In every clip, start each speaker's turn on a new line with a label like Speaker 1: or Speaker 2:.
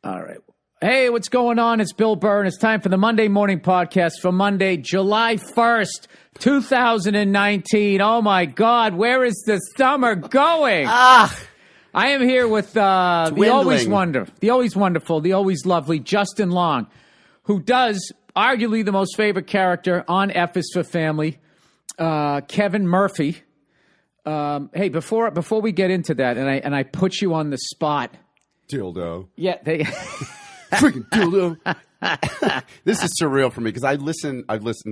Speaker 1: All right. Hey, what's going on? It's Bill Burr, and it's time for the Monday Morning Podcast for Monday, July 1st, 2019. Oh, my God. Where is the summer going? I am here with the always wonderful, the always lovely Justin Long, who does arguably the most favorite character on F is for Family, Kevin Murphy. Hey, before we get into that, and I put you on the spot.
Speaker 2: Dildo.
Speaker 1: Yeah,
Speaker 2: freaking dildo. This is surreal for me because I've listened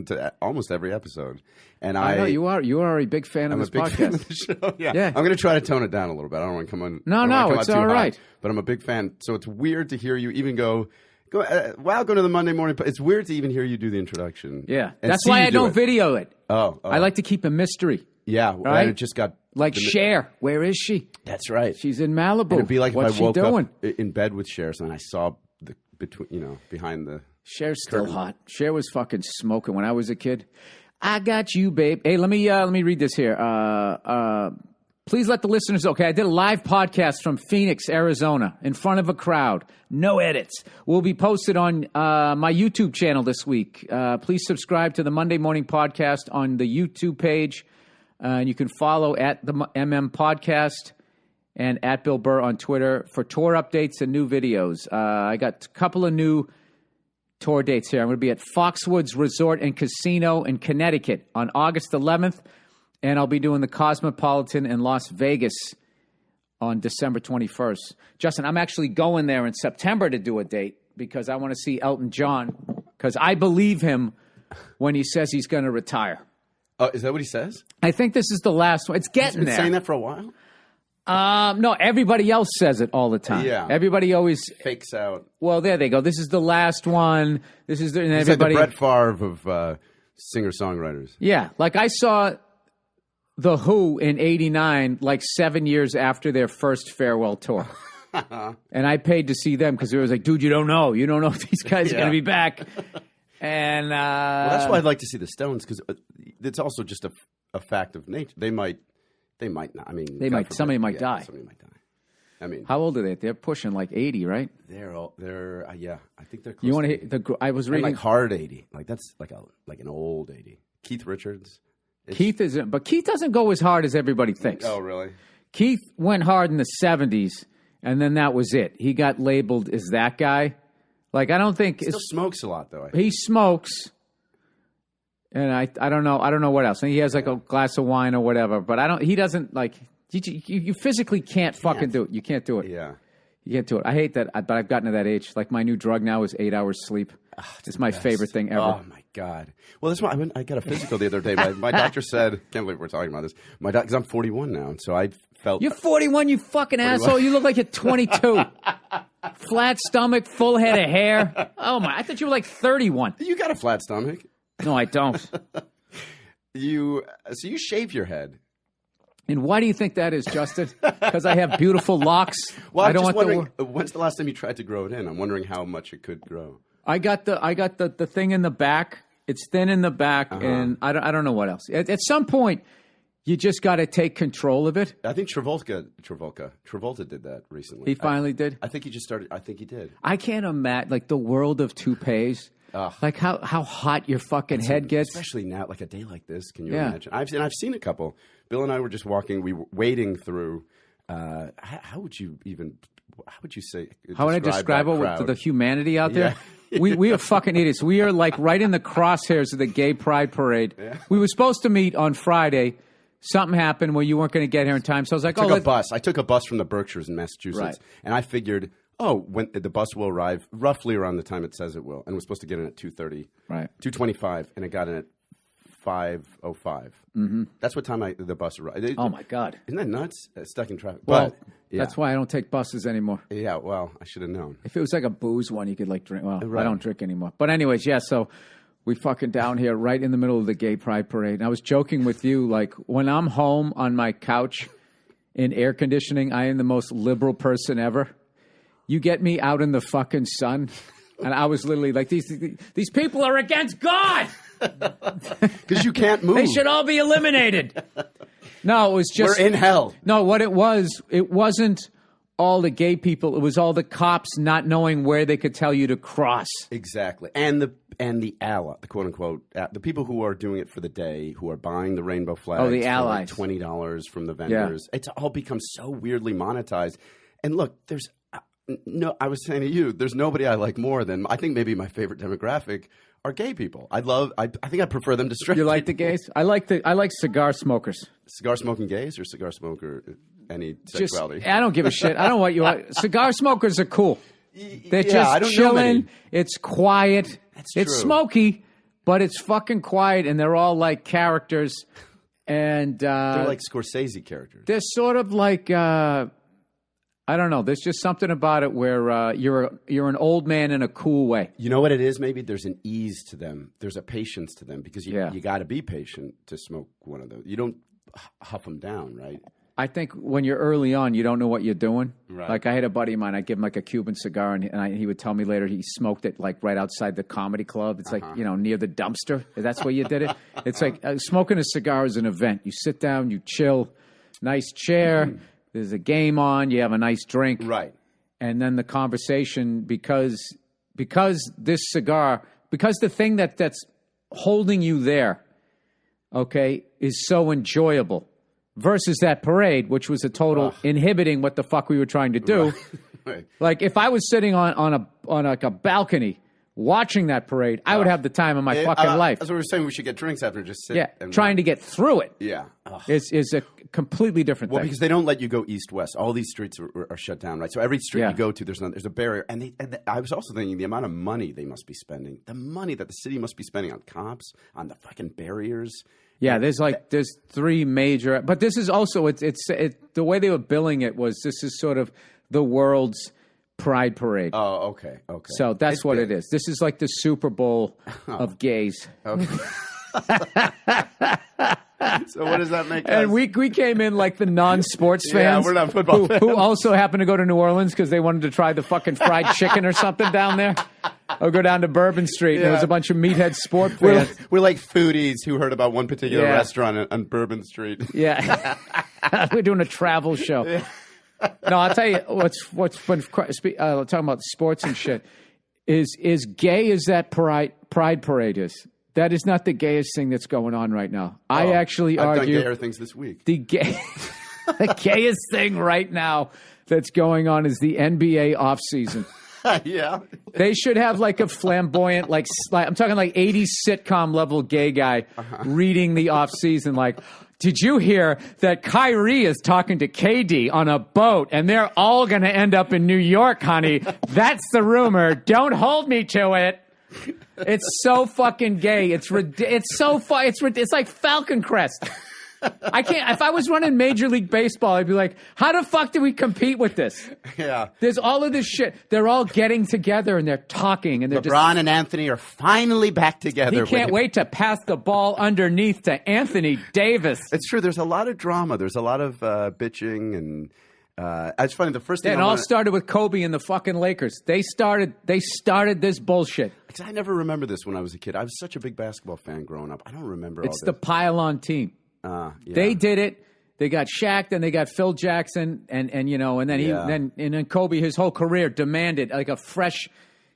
Speaker 2: to almost every episode, and I
Speaker 1: know you are a big fan of this podcast.
Speaker 2: Fan of the show. Yeah. I'm going to try to tone it down a little bit. I don't want to come on.
Speaker 1: No, it's all right.
Speaker 2: But I'm a big fan, so it's weird to hear you even go. Welcome to the Monday morning. It's weird to even hear you do the introduction.
Speaker 1: Yeah, that's why I don't video it.
Speaker 2: Oh,
Speaker 1: I like to keep a mystery.
Speaker 2: Yeah,
Speaker 1: right.
Speaker 2: It just got
Speaker 1: like Cher. Where is she?
Speaker 2: That's right.
Speaker 1: She's in Malibu.
Speaker 2: And it'd be like
Speaker 1: What's
Speaker 2: if I woke
Speaker 1: she doing?
Speaker 2: up in bed with Cher, and I saw behind the.
Speaker 1: Cher's still hot. Cher was fucking smoking when I was a kid. I got you, babe. Hey, let me read this here. Please let the listeners know. Okay, I did a live podcast from Phoenix, Arizona, in front of a crowd. No edits. Will be posted on my YouTube channel this week. Please subscribe to the Monday Morning Podcast on the YouTube page. And you can follow at the MM Podcast and at Bill Burr on Twitter for tour updates and new videos. I got a couple of new tour dates here. I'm going to be at Foxwoods Resort and Casino in Connecticut on August 11th. And I'll be doing the Cosmopolitan in Las Vegas on December 21st. Justin, I'm actually going there in September to do a date because I want to see Elton John because I believe him when he says he's going to retire.
Speaker 2: Oh, is that what he says?
Speaker 1: I think this is the last one. It's getting
Speaker 2: He's been
Speaker 1: there.
Speaker 2: saying that for a while?
Speaker 1: No, everybody else says it all the time.
Speaker 2: Yeah.
Speaker 1: Everybody always
Speaker 2: fakes out.
Speaker 1: Well, there they go. This is the last one. This is and everybody.
Speaker 2: Like the Brett Favre of singer-songwriters.
Speaker 1: Yeah. Like I saw The Who in 89, like 7 years after their first farewell tour. And I paid to see them because it was like, dude, you don't know. You don't know if these guys are going to be back. And
Speaker 2: well, that's why I'd like to see the Stones because it's also just a fact of nature. They might not. I mean,
Speaker 1: somebody might die.
Speaker 2: Somebody might die. I mean,
Speaker 1: how old are they? They're pushing like 80, right?
Speaker 2: They're yeah. I think they're close.
Speaker 1: You want to hear I was reading
Speaker 2: like hard 80. Like that's like an old 80. Keith Richards.
Speaker 1: Keith isn't, but Keith doesn't go as hard as everybody thinks.
Speaker 2: Oh, really?
Speaker 1: Keith went hard in the 70s, and then that was it. He got labeled as that guy. Like, I don't think...
Speaker 2: He still smokes a lot, though.
Speaker 1: He smokes, and I don't know what else. And he has, like, a glass of wine or whatever, but he doesn't, like... You physically can't fucking do it. You can't do it.
Speaker 2: Yeah.
Speaker 1: You can't do it. I hate that, but I've gotten to that age. Like, my new drug now is 8 hours sleep. It's my favorite thing ever.
Speaker 2: Oh, my God. Well, that's why I got a physical the other day. My doctor said, can't believe we're talking about this. Because I'm 41 now, and so I felt...
Speaker 1: You're 41, you fucking 41. Asshole. You look like you're 22. Flat stomach, full head of hair. Oh, my. I thought you were like 31.
Speaker 2: You got a flat stomach.
Speaker 1: No, I don't.
Speaker 2: So you shave your head.
Speaker 1: And why do you think that is, Justin? Because I have beautiful locks.
Speaker 2: Well, I'm just wondering, when's the last time you tried to grow it in? I'm wondering how much it could grow.
Speaker 1: I got the thing in the back. It's thin in the back, and I don't know what else. At some point, you just got to take control of it.
Speaker 2: I think Travolta did that recently.
Speaker 1: He finally did?
Speaker 2: I think he just started. I think he did.
Speaker 1: I can't imagine, like, the world of toupees. Like how hot your fucking head gets.
Speaker 2: Especially now, like a day like this, can you imagine? I've seen a couple. Bill and I were just walking. We were wading through. How would you say?
Speaker 1: How would I describe it to the humanity out there? Yeah. We are fucking idiots. We are like right in the crosshairs of the gay pride parade. Yeah. We were supposed to meet on Friday. Something happened where you weren't going to get here in time. So I was like,
Speaker 2: I took a bus from the Berkshires in Massachusetts, and I figured, when the bus will arrive roughly around the time it says it will, and we're supposed to get in at 2:30, 2:25, and it got in at 5:05. Mm-hmm. That's what time the bus arrived.
Speaker 1: Oh my God!
Speaker 2: Isn't that nuts? Stuck in traffic.
Speaker 1: Well, that's why I don't take buses anymore.
Speaker 2: Yeah, well, I should have known.
Speaker 1: If it was like a booze one, you could like drink. Well, I don't drink anymore. But anyways, so we fucking down here right in the middle of the gay pride parade. And I was joking with you, like when I'm home on my couch in air conditioning, I am the most liberal person ever. You get me out in the fucking sun, and I was literally like, these people are against God.
Speaker 2: Because you can't move.
Speaker 1: They should all be eliminated. No, it was just...
Speaker 2: We're in hell.
Speaker 1: No, what it wasn't all the gay people. It was all the cops not knowing where they could tell you to cross.
Speaker 2: Exactly. And the ally, the quote unquote, the people who are doing it for the day, who are buying the rainbow flags
Speaker 1: the allies.
Speaker 2: for like $20 from the vendors. Yeah. It's all become so weirdly monetized. And look, I was saying to you, there's nobody I like more than, I think maybe my favorite demographic are gay people. I think I prefer them to straight people.
Speaker 1: You like the gays? I like cigar smokers.
Speaker 2: Cigar smoking gays or cigar smoker any sexuality?
Speaker 1: I don't give a shit. I don't want you. Cigar smokers are cool. They're just chilling. It's quiet. It's smoky, but it's fucking quiet, and they're all like characters. And
Speaker 2: they're like Scorsese characters.
Speaker 1: They're sort of like I don't know. There's just something about it where you're an old man in a cool way.
Speaker 2: You know what it is? Maybe there's an ease to them. There's a patience to them because you got to be patient to smoke one of those. You don't huff them down, right?
Speaker 1: I think when you're early on, you don't know what you're doing.
Speaker 2: Right.
Speaker 1: Like I had a buddy of mine, I'd give him like a Cuban cigar, and he would tell me later he smoked it like right outside the comedy club. It's like, near the dumpster. That's where you did it. It's like smoking a cigar is an event. You sit down, you chill, nice chair, there's a game on, you have a nice drink.
Speaker 2: Right.
Speaker 1: And then the conversation, because this cigar, because the thing that's holding you there, okay, is so enjoyable. Versus that parade, which was a total inhibiting what the fuck we were trying to do. Right. Like if I was sitting on a balcony watching that parade, I would have the time of my fucking life.
Speaker 2: That's what we were saying. We should get drinks after and just sit.
Speaker 1: Yeah, trying to get through it.
Speaker 2: Yeah,
Speaker 1: is a completely different thing.
Speaker 2: Well, because they don't let you go east-west. All these streets are shut down, right? So every street you go to, there's a barrier. And I was also thinking the amount of money they must be spending, the money that the city must be spending on cops, on the fucking barriers.
Speaker 1: Yeah, there's three major, but this is also it's the way they were billing it was this is sort of the world's pride parade.
Speaker 2: Oh, okay.
Speaker 1: So that's what it is. This is like the Super Bowl of gays.
Speaker 2: Okay. So what does that make us?
Speaker 1: And we came in like the non-sports fans.
Speaker 2: Yeah, we're not football fans.
Speaker 1: Who also happened to go to New Orleans because they wanted to try the fucking fried chicken or something down there. Or go down to Bourbon Street and there was a bunch of meathead sport fans.
Speaker 2: We're like foodies who heard about one particular restaurant on Bourbon Street.
Speaker 1: Yeah. We're doing a travel show. Yeah. No, I'll tell you what's been talking about sports and shit is gay as that pride parade is. That is not the gayest thing that's going on right now. I actually argue
Speaker 2: I've done gayer things this week.
Speaker 1: The gayest thing right now that's going on is the NBA offseason.
Speaker 2: Yeah.
Speaker 1: They should have like a flamboyant, like I'm talking like 80s sitcom level gay guy reading the offseason like, did you hear that Kyrie is talking to KD on a boat and they're all going to end up in New York, honey? That's the rumor. Don't hold me to it. It's so fucking gay. It's so fun. It's like Falcon Crest. I can't. If I was running Major League Baseball, I'd be like, how the fuck do we compete with this?
Speaker 2: Yeah.
Speaker 1: There's all of this shit. They're all getting together and they're talking. And they're
Speaker 2: LeBron and Anthony are finally back together.
Speaker 1: He can't wait to pass the ball underneath to Anthony Davis.
Speaker 2: It's true. There's a lot of drama. There's a lot of bitching and... it's funny. The first thing
Speaker 1: it all started with Kobe and the fucking Lakers. They started this bullshit.
Speaker 2: Because I never remember this when I was a kid. I was such a big basketball fan growing up. I don't remember.
Speaker 1: It's the pile-on team.
Speaker 2: Yeah.
Speaker 1: They did it. They got Shaq, then they got Phil Jackson, and then Kobe. His whole career demanded like a fresh.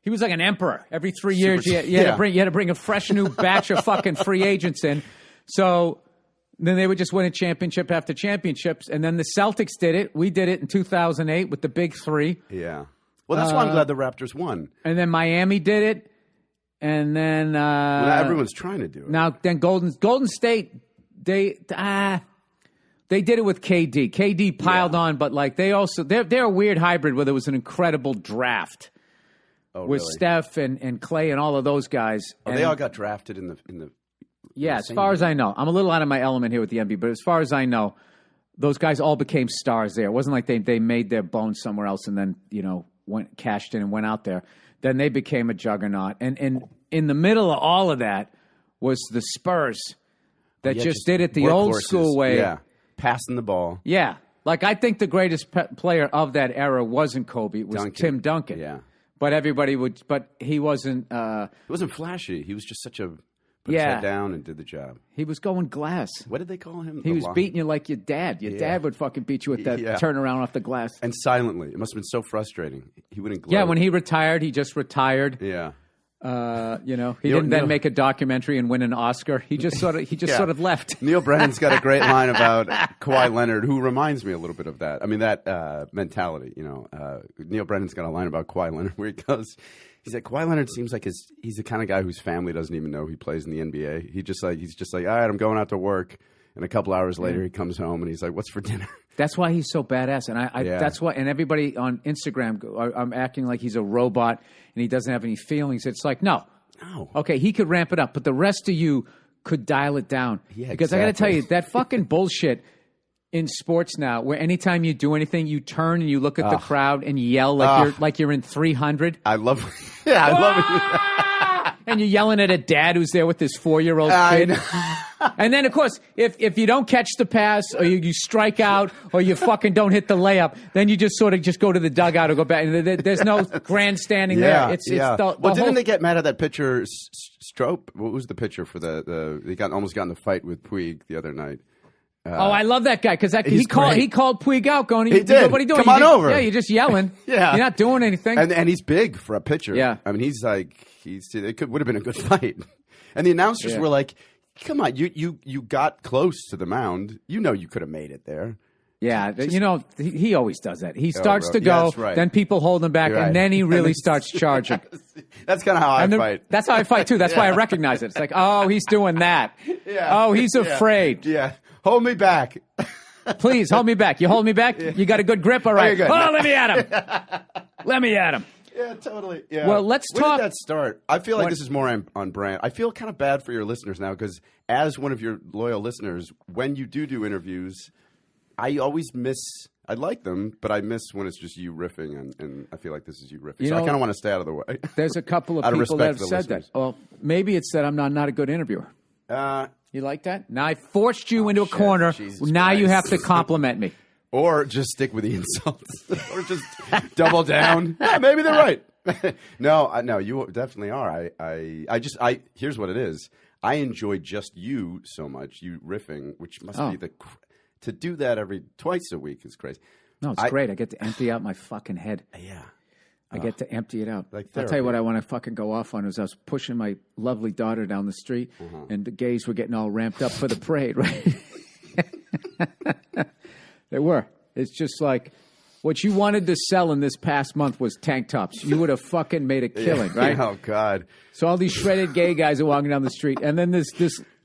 Speaker 1: He was like an emperor. Every 3 years, you had to bring a fresh new batch of fucking free agents in. So. Then they would just win a championship after championships. And then the Celtics did it. We did it in 2008 with the Big Three.
Speaker 2: Yeah. Well, that's why I'm glad the Raptors won.
Speaker 1: And then Miami did it. And then...
Speaker 2: everyone's trying to do it.
Speaker 1: Now, then Golden State, they did it with KD. KD piled on, but like they're a weird hybrid where there was an incredible draft. With
Speaker 2: really?
Speaker 1: Steph and Clay and all of those guys.
Speaker 2: They all got drafted in the
Speaker 1: Yeah, as far as I know. I'm a little out of my element here with the NBA, but as far as I know, those guys all became stars there. It wasn't like they made their bones somewhere else and then, cashed in and went out there. Then they became a juggernaut. And in the middle of all of that was the Spurs that just did it the old school way.
Speaker 2: Yeah, passing the ball.
Speaker 1: Yeah. Like, I think the greatest player of that era wasn't Kobe. It was Tim Duncan.
Speaker 2: Yeah.
Speaker 1: But but he wasn't...
Speaker 2: he wasn't flashy. He was just such a... put his head down and did the job.
Speaker 1: He was going glass.
Speaker 2: What did they call him?
Speaker 1: He was beating you like your dad. Your dad would fucking beat you with that turnaround off the glass.
Speaker 2: And silently. It must have been so frustrating. He wouldn't gloat.
Speaker 1: Yeah, when he retired, he just retired.
Speaker 2: Yeah.
Speaker 1: He didn't then make a documentary and win an Oscar. He just sort of left.
Speaker 2: Neil Brennan's got a great line about Kawhi Leonard, who reminds me a little bit of that. I mean, that mentality. Neil Brennan's got a line about Kawhi Leonard where he goes, he's like, Kawhi Leonard seems like he's the kind of guy whose family doesn't even know he plays in the NBA. He's just like, all right, I'm going out to work. And a couple hours later, he comes home and he's like, "What's for dinner?" That's
Speaker 1: why he's so badass, and that's why. And everybody on Instagram, I'm acting like he's a robot and he doesn't have any feelings. It's like, no, okay, he could ramp it up, but the rest of you could dial it down. Yeah, because I got to tell you, that fucking bullshit in sports now, where anytime you do anything, you turn and you look at the crowd and yell like you're in 300.
Speaker 2: I love it.
Speaker 1: And you're yelling at a dad who's there with his 4-year-old kid. And then, of course, if you don't catch the pass or you strike out or you fucking don't hit the layup, then you just sort of just go to the dugout or go back. There's no grandstanding there. It's
Speaker 2: didn't they get mad at that pitcher, Strope? What was the pitcher for he almost got in the fight with Puig the other night.
Speaker 1: I love that guy because he called Puig out going,
Speaker 2: he did.
Speaker 1: What are you doing?
Speaker 2: Come on over.
Speaker 1: Yeah, you're just yelling. Yeah. You're not doing anything.
Speaker 2: And he's big for a pitcher. Yeah. I mean, it would have been a good fight. And the announcers were like, come on, you got close to the mound. You know you could have made it there.
Speaker 1: Yeah, he always does that. He starts to go, then people hold him back, and then he really starts charging.
Speaker 2: That's kind of how I fight.
Speaker 1: That's how I fight, too. That's why I recognize it. It's like, oh, he's doing that. Yeah. Oh, he's afraid.
Speaker 2: Yeah. Hold me back.
Speaker 1: Please, hold me back. You hold me back? You got a good grip? All right. Oh, let me at him. Let me at him.
Speaker 2: Yeah, totally. Yeah.
Speaker 1: Well, let's talk.
Speaker 2: When did that start? I feel like this is more on brand. I feel kind of bad for your listeners now because as one of your loyal listeners, when you do interviews, I always miss – I like them, but I miss when it's just you riffing, and I feel like this is you riffing. So I kind of want to stay out of the way.
Speaker 1: There's a couple of people that have said that. Well, maybe it's that I'm not a good interviewer. You like that? Now I forced you into a corner. Now you have to compliment me.
Speaker 2: Or just stick with the insults. Or just double down. Yeah, maybe they're right. No, you definitely are. Here's what it is. I enjoy just you so much, you riffing, which must be to do that twice a week is crazy.
Speaker 1: No, it's great. I get to empty out my fucking head.
Speaker 2: Yeah.
Speaker 1: I get to empty it out. I'll tell you what I want to fucking go off on is I was pushing my lovely daughter down the street, and the gays were getting all ramped up for the parade, right? They were. It's just like what you wanted to sell in this past month was tank tops. You would have fucking made a killing, right?
Speaker 2: Oh, God.
Speaker 1: So all these shredded gay guys are walking down the street, and then this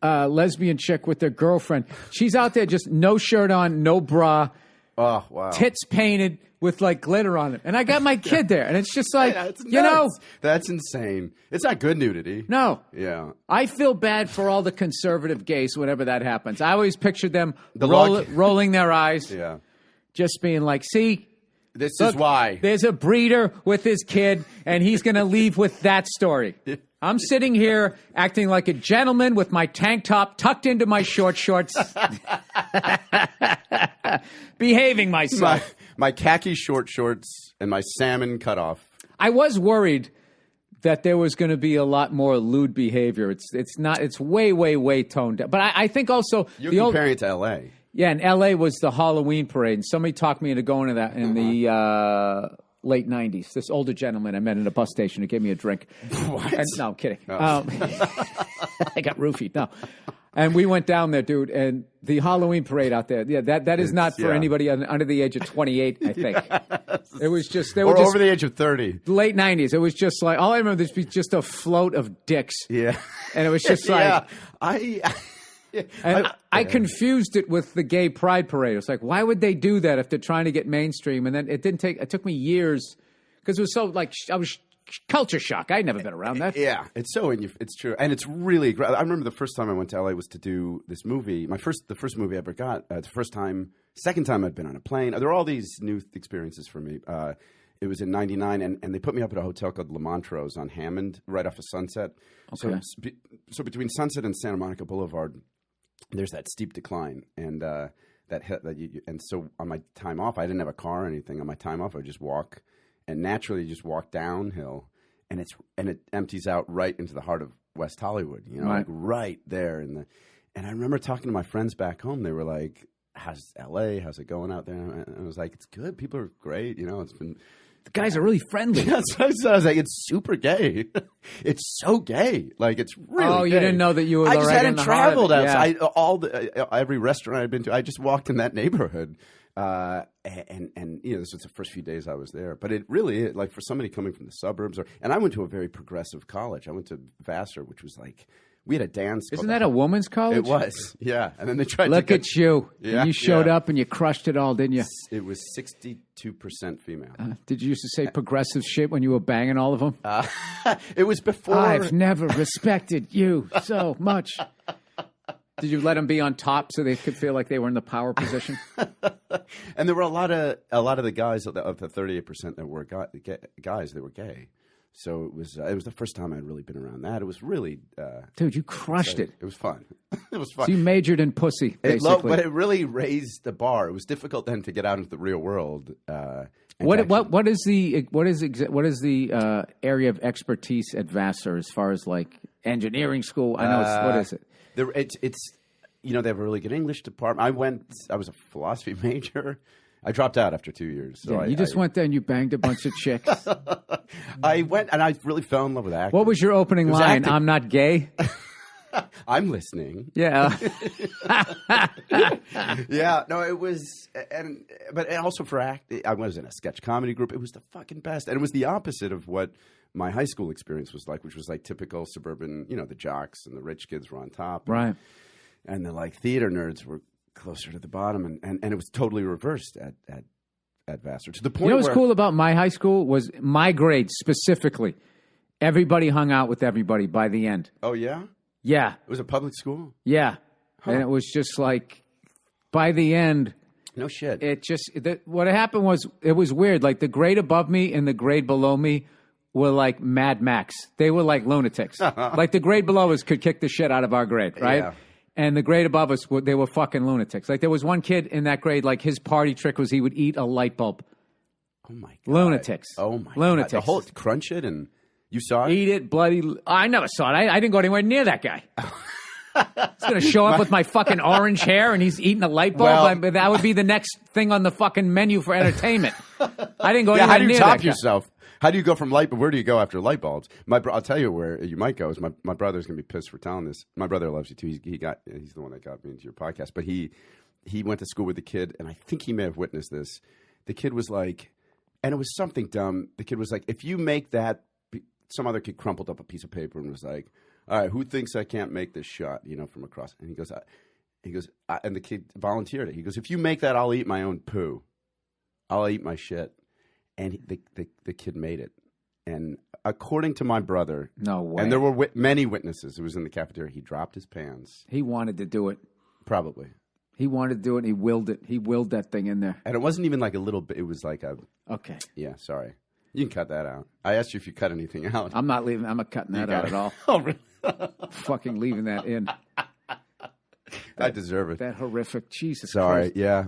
Speaker 1: lesbian chick with their girlfriend. She's out there just no shirt on, no bra.
Speaker 2: Oh, wow.
Speaker 1: Tits painted with like glitter on it. And I got my kid there. And it's just like,
Speaker 2: That's insane. It's not good nudity.
Speaker 1: No.
Speaker 2: Yeah.
Speaker 1: I feel bad for all the conservative gays whenever that happens. I always pictured them rolling their eyes.
Speaker 2: Yeah.
Speaker 1: Just being like, see.
Speaker 2: This is why.
Speaker 1: There's a breeder with his kid, and he's going to leave with that story. I'm sitting here acting like a gentleman with my tank top tucked into my short shorts. Behaving myself.
Speaker 2: My khaki short shorts and my salmon cutoff.
Speaker 1: I was worried that there was going to be a lot more lewd behavior. It's not. It's way, way, way toned down. But I think also
Speaker 2: you're comparing it to L.A.
Speaker 1: Yeah, and L.A. was the Halloween parade, and somebody talked me into going to that in the late 90s. This older gentleman I met at a bus station who gave me a drink.
Speaker 2: What?
Speaker 1: No, I'm kidding. Oh. I got roofied. No. And we went down there, dude, and the Halloween parade out there, that is not for anybody under the age of 28, I think. It was just...
Speaker 2: Or over the age of 30.
Speaker 1: Late 90s. It was just like... All I remember was just a float of dicks.
Speaker 2: Yeah.
Speaker 1: And it was just like... I confused it with the gay pride parade. It's like, why would they do that if they're trying to get mainstream? And then it took me years because it was so like, I was culture shock. I'd never been around that.
Speaker 2: Yeah, it's so it's true. And it's really great. I remember the first time I went to LA was to do this movie. The first movie I ever got, second time I'd been on a plane. There were all these new experiences for me. It was in 99 and they put me up at a hotel called Le Montrose on Hammond right off of Sunset. Okay. So between Sunset and Santa Monica Boulevard, there's that steep decline, and so on my time off, I didn't have a car or anything. On my time off, I would just walk, and naturally just walk downhill. and it empties out right into the heart of West Hollywood, like right there and I remember talking to my friends back home. They were like, "How's LA? How's it going out there?" And I was like, "It's good. People are great. It's been."
Speaker 1: The guys are really friendly.
Speaker 2: I was like, it's super gay. It's so gay. Like, it's really
Speaker 1: Oh,
Speaker 2: gay.
Speaker 1: You didn't know that you were
Speaker 2: I just
Speaker 1: right
Speaker 2: hadn't traveled outside.
Speaker 1: Yeah.
Speaker 2: Every restaurant I'd been to, I just walked in that neighborhood. And this was the first few days I was there. But it really, like, for somebody coming from the suburbs, and I went to a very progressive college. I went to Vassar, which was like, we had a dance.
Speaker 1: Isn't that a woman's college?
Speaker 2: It was, yeah. And then they tried
Speaker 1: Look
Speaker 2: to
Speaker 1: at you.
Speaker 2: Yeah,
Speaker 1: and you showed up and you crushed it all, didn't you?
Speaker 2: It was 62% female.
Speaker 1: Did you used to say progressive shit when you were banging all of them?
Speaker 2: It was before.
Speaker 1: I've never respected you so much. Did you let them be on top so they could feel like they were in the power position?
Speaker 2: And there were a lot of the guys of the 38% that were guys that were gay. So it was the first time I'd really been around that. It was really
Speaker 1: dude, you crushed it.
Speaker 2: It was fun. It was fun.
Speaker 1: So you majored in pussy, basically.
Speaker 2: But it really raised the bar. It was difficult then to get out into the real world.
Speaker 1: What is the area of expertise at Vassar as far as like engineering school? I know what is it?
Speaker 2: It's they have a really good English department. I was a philosophy major. I dropped out after 2 years. So
Speaker 1: you just went there and you banged a bunch of chicks.
Speaker 2: I went and I really fell in love with acting.
Speaker 1: What was your opening line?
Speaker 2: Acting.
Speaker 1: I'm not gay.
Speaker 2: I'm listening.
Speaker 1: Yeah.
Speaker 2: Yeah. No, it was, but also for acting, I was in a sketch comedy group. It was the fucking best, and it was the opposite of what my high school experience was like, which was like typical suburban. The jocks and the rich kids were on top,
Speaker 1: right?
Speaker 2: And the like theater nerds were closer to the bottom, and it was totally reversed at Vassar to the point.
Speaker 1: What's cool about my high school was my grade specifically. Everybody hung out with everybody by the end.
Speaker 2: Oh yeah,
Speaker 1: yeah.
Speaker 2: It was a public school.
Speaker 1: Yeah, and it was just like by the end.
Speaker 2: No shit.
Speaker 1: What happened was it was weird. Like the grade above me and the grade below me were like Mad Max. They were like lunatics. Like the grade below us could kick the shit out of our grade, right? Yeah. And the grade above us, they were fucking lunatics. Like there was one kid in that grade, like his party trick was he would eat a light bulb.
Speaker 2: Oh my god!
Speaker 1: Lunatics.
Speaker 2: Oh my
Speaker 1: lunatics.
Speaker 2: God. The whole crunch it and you saw it.
Speaker 1: Eat it, bloody. I never saw it. I didn't go anywhere near that guy. He's gonna show up with my fucking orange hair and he's eating a light bulb. Well, that would be the next thing on the fucking menu for entertainment. I didn't go anywhere near that guy.
Speaker 2: How do you top yourself? How do you go from light bulb? Where do you go after light bulbs? I'll tell you where you might go. Is my brother's going to be pissed for telling this. My brother loves you too. He's the one that got me into your podcast. But he went to school with the kid, and I think he may have witnessed this. The kid was like, and it was something dumb. The kid was like, if you make that, some other kid crumpled up a piece of paper and was like, all right, who thinks I can't make this shot? From across. And he goes, and the kid volunteered it. He goes, if you make that, I'll eat my own poo. I'll eat my shit. And the kid made it. And according to my brother...
Speaker 1: No way.
Speaker 2: And there were many witnesses. It was in the cafeteria. He dropped his pants.
Speaker 1: He wanted to do it.
Speaker 2: Probably.
Speaker 1: He wanted to do it, and he willed it. He willed that thing in there.
Speaker 2: And it wasn't even like a little bit. It was like a...
Speaker 1: Okay.
Speaker 2: Yeah, sorry. You can cut that out. I asked you if you cut anything out.
Speaker 1: I'm not leaving. I'm not cutting that out at all.
Speaker 2: Oh, really?
Speaker 1: Fucking leaving that in.
Speaker 2: I deserve it.
Speaker 1: That horrific. Jesus
Speaker 2: Sorry,
Speaker 1: Christ.
Speaker 2: yeah.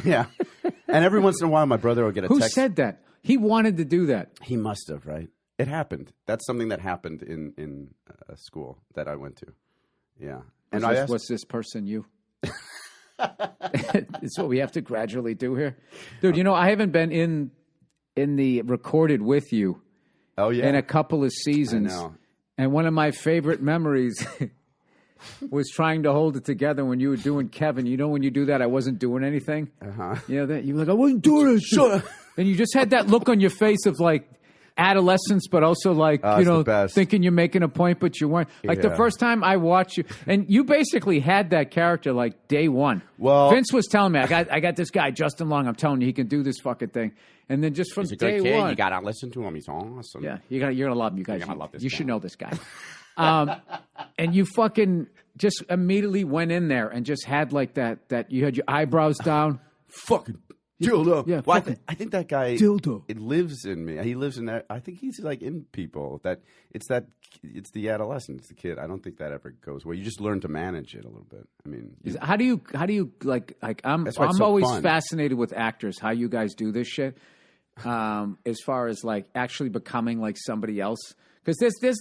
Speaker 2: Yeah. And every once in a while, my brother will get a text.
Speaker 1: Who said that? He wanted to do that.
Speaker 2: He must have, right? It happened. That's something that happened in a school that I went to. Yeah. And
Speaker 1: was this person you? It's what we have to gradually do here. Dude, I haven't been in the recorded with you in a couple of seasons.
Speaker 2: I know.
Speaker 1: And one of my favorite memories was trying to hold it together when you were doing Kevin. When you do that, I wasn't doing anything.
Speaker 2: Uh-huh.
Speaker 1: That you were like, I wasn't doing it. And you just had that look on your face of like adolescence, but also like, thinking you're making a point, but you weren't. Like the first time I watched you, and you basically had that character like day one.
Speaker 2: Well,
Speaker 1: Vince was telling me, I got this guy, Justin Long. I'm telling you, he can do this fucking thing. And then just from day one,
Speaker 2: you gotta listen to him. He's awesome.
Speaker 1: Yeah, you're gonna love him. You guys,
Speaker 2: you're gonna love this
Speaker 1: you
Speaker 2: guy.
Speaker 1: should know this guy. And you fucking just immediately went in there and just had like that you had your eyebrows down.
Speaker 2: Fucking dildo.
Speaker 1: Yeah,
Speaker 2: well, I think that guy
Speaker 1: dildo.
Speaker 2: It lives in me. He lives in that. I think he's like in people. It's the adolescent. It's the kid. I don't think that ever goes away. You just learn to manage it a little bit. I mean,
Speaker 1: how do you like? I'm always fascinated with actors. How you guys do this shit. as far as like actually becoming like somebody else. Because there's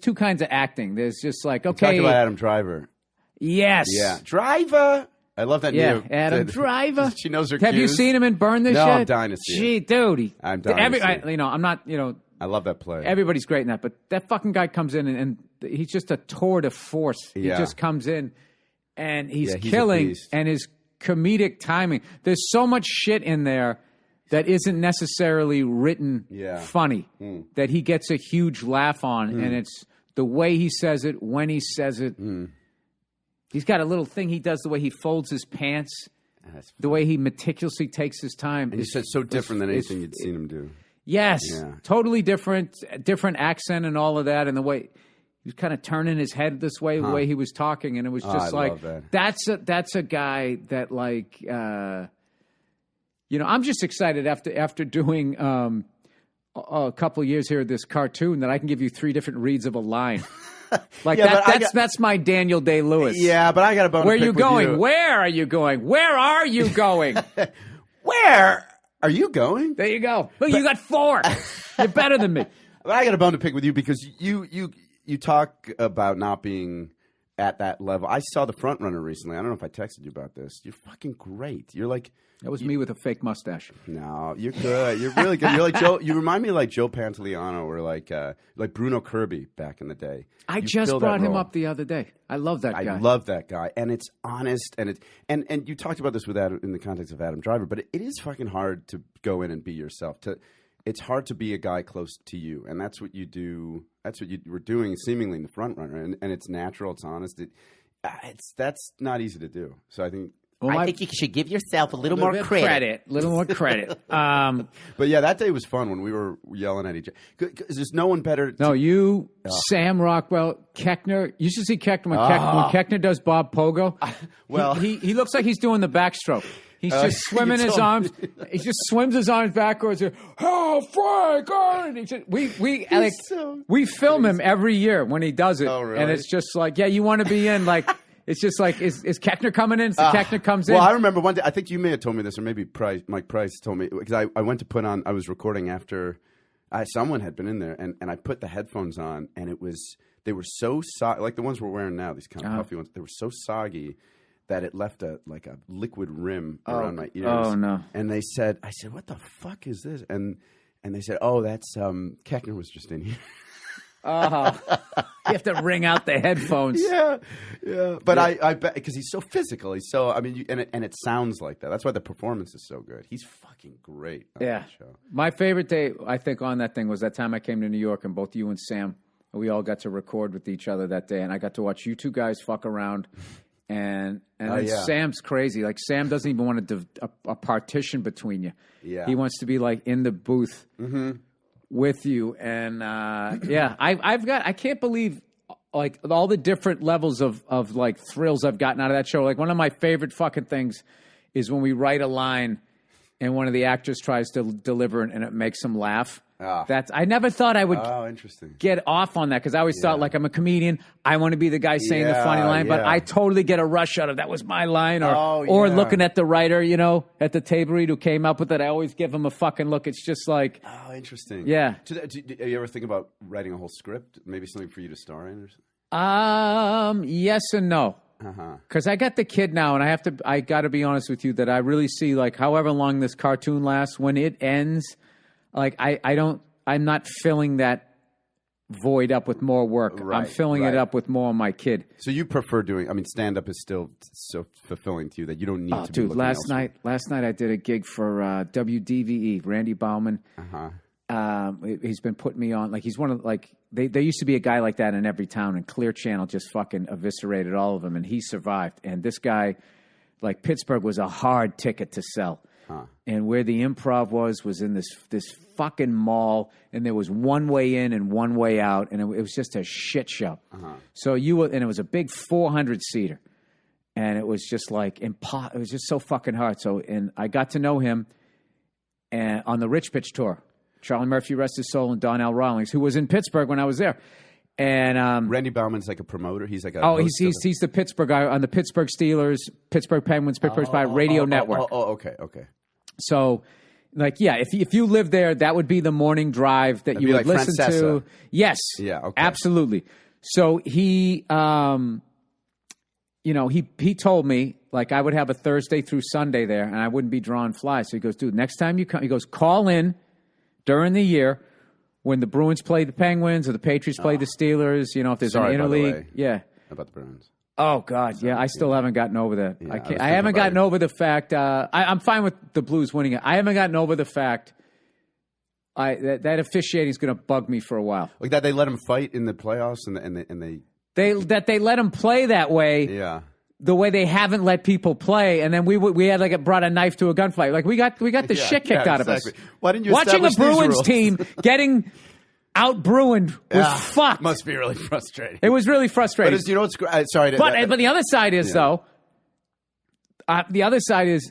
Speaker 1: two kinds of acting. There's just like, okay.
Speaker 2: Talk about Adam Driver.
Speaker 1: Yes.
Speaker 2: Yeah. Driver. I love that name.
Speaker 1: Adam Driver.
Speaker 2: She knows her
Speaker 1: Have
Speaker 2: cues.
Speaker 1: you seen him in Burn this
Speaker 2: No,
Speaker 1: shit?
Speaker 2: I'm dying to see it.
Speaker 1: Gee, dude.
Speaker 2: I'm dying to see it.
Speaker 1: I'm not,
Speaker 2: I love that play.
Speaker 1: Everybody's great in that, but that fucking guy comes in and he's just a tour de force. He just comes in and he's killing, and his comedic timing. There's so much shit in there that isn't necessarily written funny, that he gets a huge laugh on, and it's the way he says it, when he says it. He's got a little thing he does, the way he folds his pants, the way he meticulously takes his time.
Speaker 2: And you said so different than anything you'd seen him do.
Speaker 1: Yes, totally different accent and all of that, and the way he was kind of turning his head this way, the way he was talking, and it was just that's a guy that like, I'm just excited after doing a couple of years here of this cartoon that I can give you 3 different reads of a line. Like that's my Daniel Day-Lewis.
Speaker 2: Yeah, but I got a bone.
Speaker 1: Where are you going? Where are you going? Where are you going?
Speaker 2: Where are you going?
Speaker 1: There you go. Look, you got 4. You're better than me.
Speaker 2: But I got a bone to pick with you because you talk about not being at that level. I saw The Front Runner recently. I don't know if I texted you about this. You're fucking great. You're like.
Speaker 1: That was me with a fake mustache.
Speaker 2: No, you're good. You're really good. You're like Joe. You remind me of like Joe Pantoliano or like Bruno Kirby back in the day.
Speaker 1: I just brought him up the other day. I love that guy.
Speaker 2: I love that guy, and it's honest, and you talked about this with Adam in the context of Adam Driver, but it is fucking hard to go in and be yourself. It's hard to be a guy close to you, and that's what you do. That's what you were doing, seemingly in The Front Runner, and it's natural. It's honest. That's not easy to do. So I think.
Speaker 3: Well, I think you should give yourself a little more credit.
Speaker 1: A little more credit.
Speaker 2: But yeah, that day was fun when we were yelling at each other. Because there's no one better.
Speaker 1: No, you, Sam Rockwell, Keckner. You should see Keckner when Keckner does Bob Pogo.
Speaker 2: Well,
Speaker 1: he looks like he's doing the backstroke. He's just swimming his arms. He just swims his arms backwards. Oh, Frank! We film him every year when he does it, and it's just like, you want to be in like. It's just like, is Keckner coming in? So Keckner comes in.
Speaker 2: Well, I remember one day, I think you may have told me this, or maybe Mike Price told me, because I went to put on, I was recording after someone had been in there, and I put the headphones on, and they were so soggy, like the ones we're wearing now, these kind of puffy ones, they were so soggy that it left a liquid rim around my ears.
Speaker 1: Oh, no.
Speaker 2: And I said, what the fuck is this? And they said, that's, Keckner was just in here.
Speaker 1: Oh, you have to wring out the headphones.
Speaker 2: Yeah. But I bet because he's so physical. He's so. I mean, and it sounds like that. That's why the performance is so good. He's fucking great on that show.
Speaker 1: My favorite day, I think, on that thing was that time I came to New York and both you and Sam, we all got to record with each other that day, and I got to watch you two guys fuck around. And Sam's crazy. Like Sam doesn't even want a partition between you.
Speaker 2: Yeah,
Speaker 1: he wants to be like in the booth. Mm-hmm. With you, and I can't believe like all the different levels of like thrills I've gotten out of that show. Like one of my favorite fucking things is when we write a line and one of the actors tries to deliver it and it makes them laugh. I never thought I would get off on that because I always thought like I'm a comedian. I want to be the guy saying the funny line, but I totally get a rush out of that was my line or looking at the writer, at the table read who came up with it. I always give him a fucking look. It's just like,
Speaker 2: oh, interesting.
Speaker 1: Yeah.
Speaker 2: Do you ever think about writing a whole script? Maybe something for you to star in or something?
Speaker 1: Yes and no. Because I got the kid now, and I got to be honest with you that I really see like however long this cartoon lasts, when it ends. Like I'm not filling that void up with more work. I'm filling it up with more of my kid.
Speaker 2: So you prefer stand-up is still so fulfilling to you that you don't need to be looking elsewhere.
Speaker 1: Last night I did a gig for WDVE, Randy Bauman. He's been putting me on, like he's one of, like, there used to be a guy like that in every town, and Clear Channel just fucking eviscerated all of them, and he survived. And this guy, like Pittsburgh was a hard ticket to sell. And where the Improv was in this fucking mall, and there was one way in and one way out, and it was just a shit show. So and it was a big 400-seater, and it was just like it was just so fucking hard. So, and I got to know him, and on the Rich Pitch tour, Charlie Murphy, rest his soul, and Donnell Rawlings, who was in Pittsburgh when I was there. And
Speaker 2: Randy Bauman's like a promoter. He's like
Speaker 1: he's the Pittsburgh guy on the Pittsburgh Steelers, Pittsburgh Penguins, Pittsburgh Pirates Radio Network.
Speaker 2: Okay.
Speaker 1: So Like, yeah, if you lived there, that would be the morning drive that you would listen to. Yes.
Speaker 2: Yeah, okay.
Speaker 1: Absolutely. So he, he told me, like, I would have a Thursday through Sunday there, and I wouldn't be drawing flies. So he goes, dude, next time you come, he goes, call in during the year when the Bruins play the Penguins or the Patriots play the Steelers, if there's an interleague. Yeah.
Speaker 2: About the Bruins.
Speaker 1: Oh, God, yeah. I still haven't gotten over that.
Speaker 2: Yeah,
Speaker 1: I haven't gotten over the fact. I'm fine with the Blues winning it. I haven't gotten over the fact that officiating is going to bug me for a while.
Speaker 2: Like that they let them fight in the playoffs and they
Speaker 1: let them play that way.
Speaker 2: Yeah.
Speaker 1: The way they haven't let people play, and then we had brought a knife to a gunfight. Like we got the shit kicked out of us.
Speaker 2: Why didn't you
Speaker 1: watching a Bruins team getting out Bruined was fucked.
Speaker 2: Must be really frustrating.
Speaker 1: It was really frustrating.
Speaker 2: But what's sorry.
Speaker 1: But the other side is though. The other side is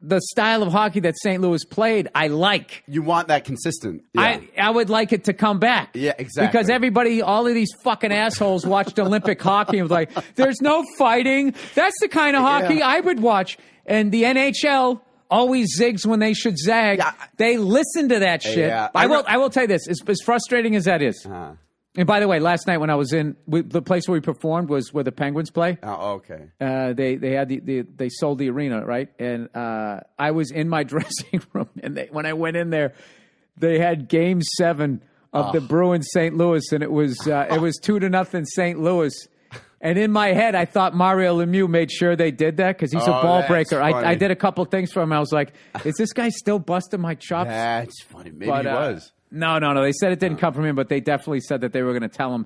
Speaker 1: the style of hockey that St. Louis played. I like.
Speaker 2: You want that consistent. Yeah.
Speaker 1: I would like it to come back.
Speaker 2: Yeah, exactly.
Speaker 1: Because all of these fucking assholes watched Olympic hockey and was like, "There's no fighting. That's the kind of hockey I would watch." And the NHL always zigs when they should zag. Yeah. They listen to that shit. Yeah. I will tell you this: as frustrating as that is. And by the way, last night when I was the place where we performed was where the Penguins play.
Speaker 2: Oh, okay.
Speaker 1: They sold the arena, right? And I was in my dressing room, and when I went in there, they had Game 7 of the Bruins St. Louis, and it was 2-0 St. Louis. And in my head, I thought Mario Lemieux made sure they did that because he's a ball breaker. I did a couple things for him. I was like, is this guy still busting my chops?
Speaker 2: That's funny. Maybe he was.
Speaker 1: No. They said it didn't come from him, but they definitely said that they were going to tell him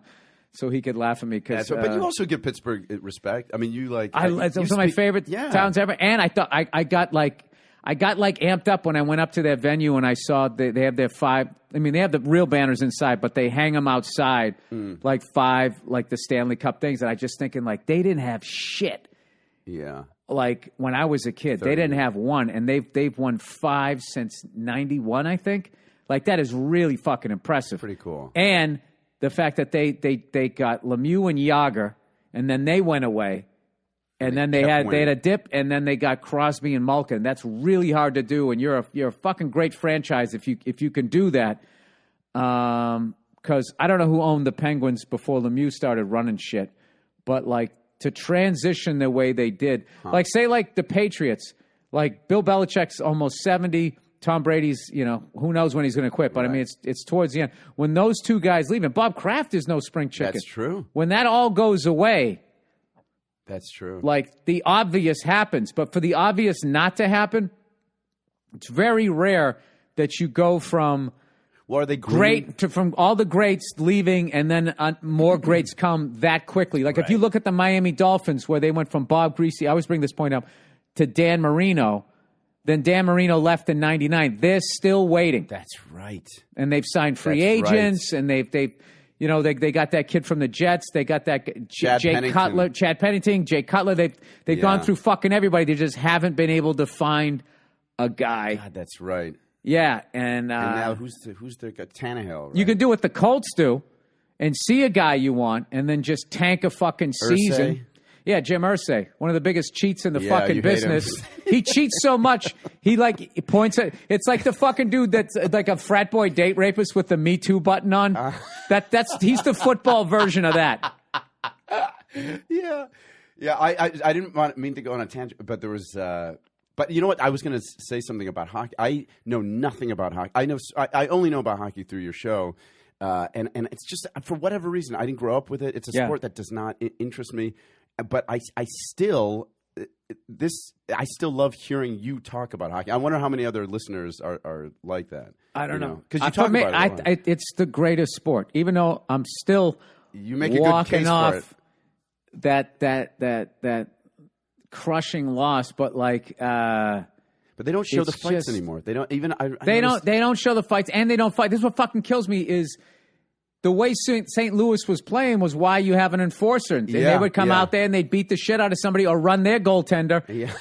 Speaker 1: so he could laugh at me. But
Speaker 2: you also give Pittsburgh respect. I mean,
Speaker 1: it's one of my favorite towns ever. And I thought I got amped up when I went up to their venue and I saw they have their 5. I mean, they have the real banners inside, but they hang them outside like 5, like the Stanley Cup things. And I just thinking like they didn't have shit.
Speaker 2: Yeah.
Speaker 1: Like when I was a kid, they didn't have one, and they've won 5 since '91, I think. Like, that is really fucking impressive.
Speaker 2: Pretty cool.
Speaker 1: And the fact that they got Lemieux and Jágr, and then they went away, and then they had a dip, and then they got Crosby and Malkin. That's really hard to do, and you're a fucking great franchise if you can do that. Because I don't know who owned the Penguins before Lemieux started running shit, but like to transition the way they did, like say like the Patriots, like Bill Belichick's almost 70. Tom Brady's, who knows when he's going to quit. But, I mean, it's towards the end. When those two guys leave, and Bob Kraft is no spring chicken.
Speaker 2: That's true.
Speaker 1: When that all goes away.
Speaker 2: That's true.
Speaker 1: Like, the obvious happens. But for the obvious not to happen, it's very rare that you go from
Speaker 2: Well, are they
Speaker 1: from all the greats leaving and then more greats come that quickly. Like, if you look at the Miami Dolphins, where they went from Bob Greasy, I always bring this point up, to Dan Marino. Then Dan Marino left in '99. They're still waiting.
Speaker 2: That's right.
Speaker 1: And they've signed free agents, and they got that kid from the Jets. They got that Chad Pennington, Jay Cutler. They've gone through fucking everybody. They just haven't been able to find a guy.
Speaker 2: God, that's right.
Speaker 1: Yeah, and
Speaker 2: now who's the Tannehill? Right?
Speaker 1: You can do what the Colts do, and see a guy you want, and then just tank a fucking season. Yeah, Jim Irsay, one of the biggest cheats in the fucking business. He cheats so much. He points at. It's like the fucking dude that's like a frat boy date rapist with the Me Too button on. He's the football version of that.
Speaker 2: Yeah. I didn't mean to go on a tangent, but there was. But you know what? I was going to say something about hockey. I know nothing about hockey. I only know about hockey through your show, and it's just for whatever reason I didn't grow up with it. It's a sport that does not interest me. But I still love hearing you talk about hockey. I wonder how many other listeners are like that.
Speaker 1: I don't know,
Speaker 2: because you talk about it.
Speaker 1: It's the greatest sport. Even though I'm still walking off that crushing loss, but like.
Speaker 2: But they don't show the fights anymore. They don't even.
Speaker 1: They don't show the fights, and they don't fight. This is what fucking kills me is. The way St. Louis was playing was why you have an enforcer. They would come out there and they'd beat the shit out of somebody or run their goaltender. Yeah,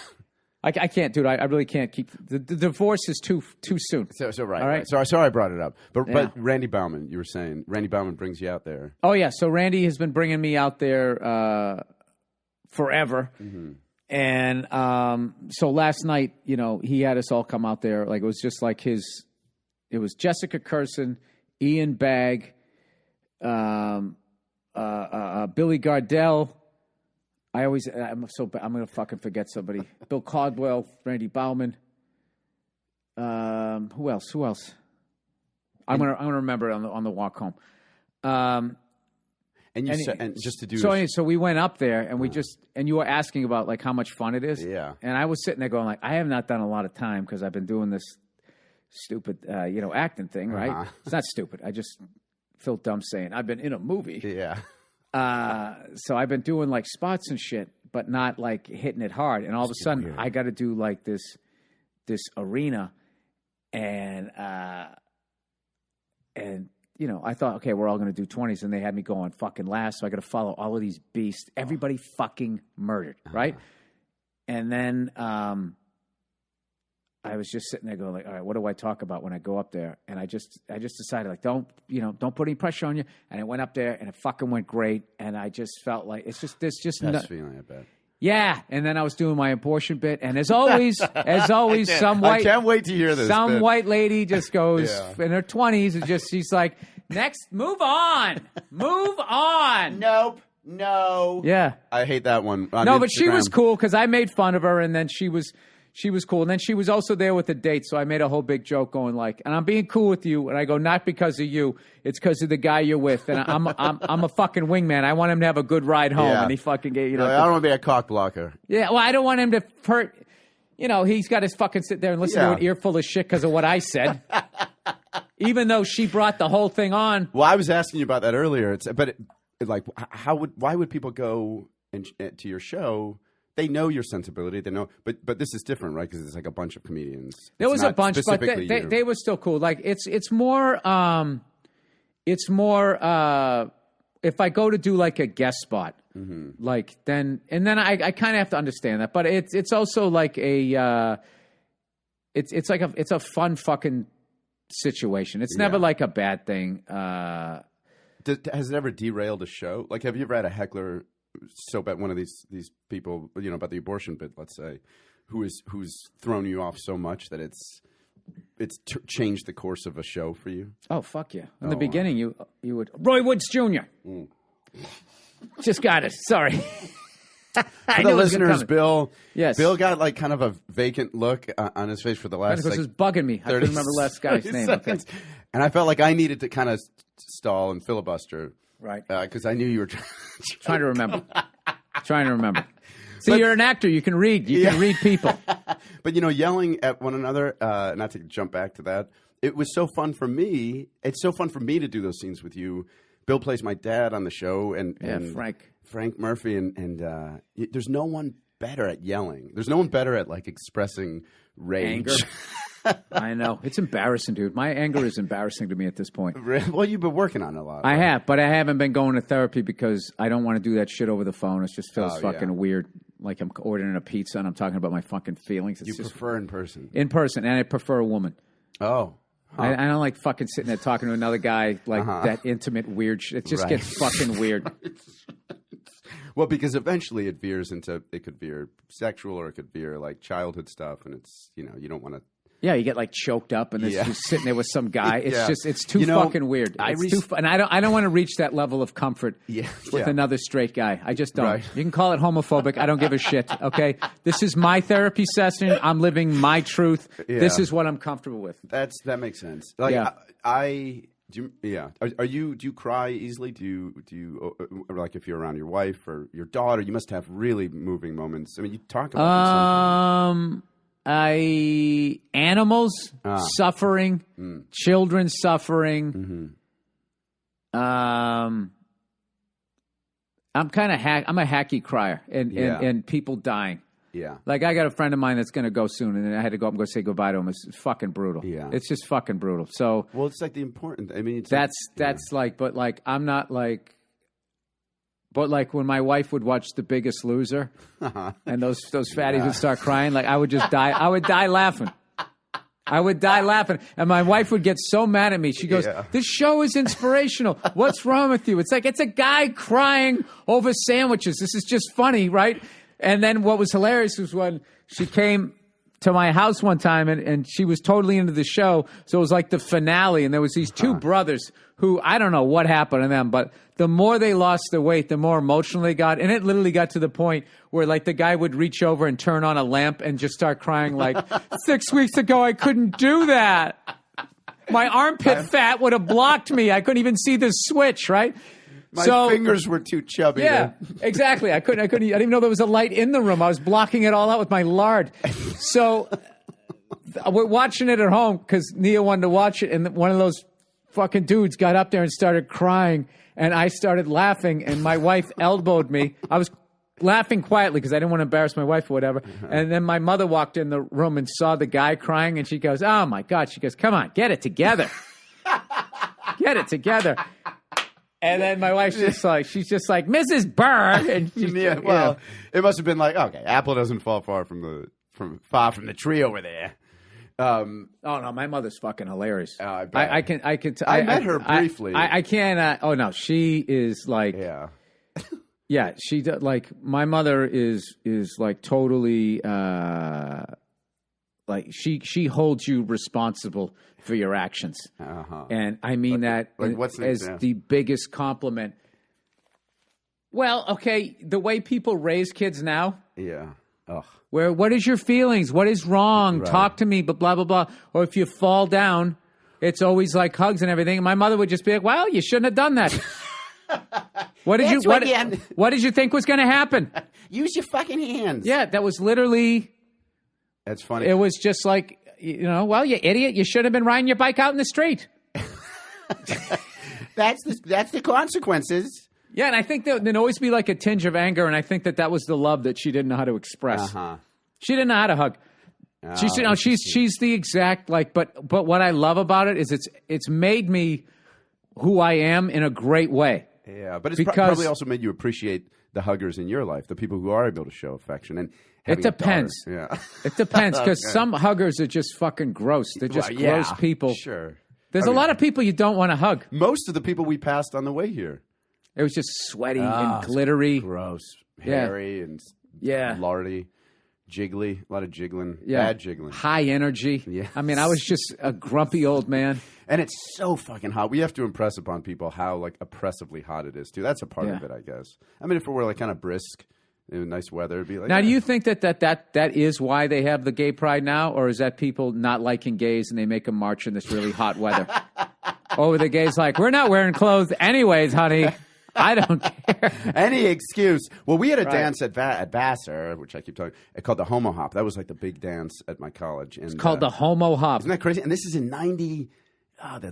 Speaker 1: I can't, dude. I really can't keep the divorce is too soon.
Speaker 2: So right. All right. So sorry I brought it up. But Randy Baumann, you were saying Randy Baumann brings you out there.
Speaker 1: Oh yeah. So Randy has been bringing me out there forever. Mm-hmm. And so last night, you know, he had us all come out there. Like, it was just like it was Jessica Curson, Ian Bagg, Billy Gardell. I'm going to fucking forget somebody. Bill Caldwell, Randy Bauman. Who else? I'm going to remember it on the walk home. So we went up there and and you were asking about like how much fun it is.
Speaker 2: Yeah.
Speaker 1: And I was sitting there going like, I have not done a lot of time because I've been doing this stupid, acting thing, right? Uh-huh. It's not stupid. I just feel dumb saying I've been in a movie.
Speaker 2: Yeah.
Speaker 1: So I've been doing like spots and shit, but not like hitting it hard. And all of a sudden weird. I got to do like this arena and you know, I thought, okay, we're all going to do 20s, and they had me going fucking last, so I got to follow all of these beasts. Everybody fucking murdered, right? And then I was just sitting there going like, all right, what do I talk about when I go up there? And I just decided like, don't put any pressure on you. And I went up there, and it fucking went great. And I just felt like it's just
Speaker 2: best feeling, I bet.
Speaker 1: Yeah, and then I was doing my abortion bit, and as always,
Speaker 2: I can't wait to hear this.
Speaker 1: Some white lady just goes in her 20s, and she's like, "Next, move on."
Speaker 2: Nope, no.
Speaker 1: Yeah,
Speaker 2: I hate that one.
Speaker 1: But she was cool because I made fun of her, and then she was cool, and then she was also there with the date, so I made a whole big joke going like, and I'm being cool with you, and I go, not because of you, it's because of the guy you're with, and I'm a fucking wingman. I want him to have a good ride home, and he fucking gave,
Speaker 2: I don't want to be a cock blocker.
Speaker 1: Yeah, well, I don't want him to hurt. You know, he's got to fucking sit there and listen to an earful of shit because of what I said, even though she brought the whole thing on.
Speaker 2: Well, I was asking you about that earlier, why would people go to your show? They know your sensibility. They know, but this is different, right? Because it's like a bunch of comedians.
Speaker 1: There was a bunch, but they were still cool. Like it's more if I go to do like a guest spot, like then I kind of have to understand that. But it's also like it's a fun fucking situation. It's never like a bad thing.
Speaker 2: Has it ever derailed a show? Like, have you ever had a heckler? So bad, one of these people, about the abortion bit, let's say, who's thrown you off so much that it's changed the course of a show for you.
Speaker 1: Oh fuck yeah! In the beginning, you would Roy Woods Jr. Just got it. Sorry.
Speaker 2: For the listeners, Bill.
Speaker 1: Yes.
Speaker 2: Bill got like kind of a vacant look on his face for the last.
Speaker 1: Because it was bugging me. I couldn't remember the last guy's name. Okay.
Speaker 2: And I felt like I needed to kind of stall and filibuster.
Speaker 1: Right.
Speaker 2: Because I knew you were
Speaker 1: trying to remember. See, you're an actor. You can read. You can read people.
Speaker 2: But, yelling at one another, not to jump back to that, it was so fun for me. It's so fun for me to do those scenes with you. Bill plays my dad on the show. And Frank Murphy. And there's no one better at yelling. There's no one better at, like, expressing rage.
Speaker 1: Anger. I know. It's embarrassing, dude. My anger is embarrassing to me at this point.
Speaker 2: Well, you've been working on it a lot.
Speaker 1: I have, but I haven't been going to therapy because I don't want to do that shit over the phone. It just feels fucking weird. Like I'm ordering a pizza and I'm talking about my fucking feelings.
Speaker 2: You prefer in person? In
Speaker 1: person, and I prefer a woman.
Speaker 2: Oh. Huh.
Speaker 1: I don't like fucking sitting there talking to another guy like that intimate weird shit. It just gets fucking weird.
Speaker 2: Well, because eventually it could veer sexual or it could veer like childhood stuff, and it's, you don't want to.
Speaker 1: Yeah, you get like choked up and you're sitting there with some guy. It's it's too fucking weird. And I don't want to reach that level of comfort with another straight guy. I just don't. Right. You can call it homophobic. I don't give a shit. Okay, this is my therapy session. I'm living my truth. Yeah. This is what I'm comfortable with.
Speaker 2: That makes sense. Like do you cry easily? Do you like if you're around your wife or your daughter? You must have really moving moments. I mean, you talk about them sometimes.
Speaker 1: Animals suffering, children suffering. I'm kind of I'm a hacky crier, and people dying.
Speaker 2: Yeah,
Speaker 1: like I got a friend of mine that's going to go soon, and I had to go up and go say goodbye to him. It's fucking brutal.
Speaker 2: Yeah,
Speaker 1: it's just fucking brutal. So,
Speaker 2: well, it's like the important. I mean,
Speaker 1: I'm not like. But like when my wife would watch The Biggest Loser, and those fatties would start crying, like I would just die. I would die laughing. And my wife would get so mad at me. She goes, "This show is inspirational. What's wrong with you?" It's like it's a guy crying over sandwiches. This is just funny, right? And then what was hilarious was when she came to my house one time and she was totally into the show. So it was like the finale. And there was these two brothers who, I don't know what happened to them, but the more they lost the weight, the more emotional they got. And it literally got to the point where like the guy would reach over and turn on a lamp and just start crying like, 6 weeks ago, I couldn't do that. My armpit fat would have blocked me. I couldn't even see the switch, right?
Speaker 2: My fingers were too chubby.
Speaker 1: Yeah, exactly. I didn't even know there was a light in the room. I was blocking it all out with my lard. So we're watching it at home because Nia wanted to watch it, and one of those fucking dudes got up there and started crying, and I started laughing, and my wife elbowed me. I was laughing quietly because I didn't want to embarrass my wife or whatever. And then my mother walked in the room and saw the guy crying, and she goes, "Oh my God." She goes, "Come on, get it together. Get it together." And then my wife's she's just like, "Mrs. Burr." And
Speaker 2: it must have been like, okay, apple doesn't fall far from the tree over there.
Speaker 1: Oh no, my mother's fucking hilarious.
Speaker 2: I
Speaker 1: met
Speaker 2: her briefly.
Speaker 1: I can't. Oh no, she is like.
Speaker 2: Yeah.
Speaker 1: Yeah, she like my mother is like totally like she holds you responsible for your actions, and I mean that as the biggest compliment. Well, okay, the way people raise kids now.
Speaker 2: Yeah. Ugh.
Speaker 1: Where what is your feelings? What is wrong?
Speaker 2: Right.
Speaker 1: Talk to me. But blah blah blah. Or if you fall down, it's always like hugs and everything. And my mother would just be like, "Well, you shouldn't have done that." What did you think was going to happen?
Speaker 3: Use your fucking hands.
Speaker 1: Yeah, that was literally.
Speaker 2: That's funny.
Speaker 1: It was just like, well, you idiot, you should have been riding your bike out in the street.
Speaker 3: That's the consequences.
Speaker 1: Yeah, and I think there'd always be like a tinge of anger, and I think that was the love that she didn't know how to express. She didn't know how to hug. She's the exact like, but what I love about it is it's made me who I am in a great way.
Speaker 2: Yeah, but it's probably also made you appreciate the huggers in your life, the people who are able to show affection. And
Speaker 1: it depends.
Speaker 2: Yeah,
Speaker 1: it depends because some huggers are just fucking gross. They're just gross people.
Speaker 2: Sure.
Speaker 1: There's a lot of people you don't want to hug.
Speaker 2: Most of the people we passed on the way here.
Speaker 1: It was just sweaty and glittery.
Speaker 2: Gross. Hairy and lardy. Jiggly. A lot of jiggling. Yeah. Bad jiggling.
Speaker 1: High energy. Yeah. I mean, I was just a grumpy old man.
Speaker 2: And it's so fucking hot. We have to impress upon people how like oppressively hot it is too. That's a part of it, I guess. I mean, if it were like kind of brisk, nice weather, it'd be like. Now, do
Speaker 1: you think that is why they have the gay pride now, or is that people not liking gays and they make them march in this really hot weather? Or the gays like, we're not wearing clothes anyways, honey. I don't care.
Speaker 2: Any excuse. Well, we had a dance at Vassar, which I keep talking, called the Homo Hop. That was like the big dance at my college. And,
Speaker 1: it's called the Homo Hop.
Speaker 2: Isn't that crazy? And this is in the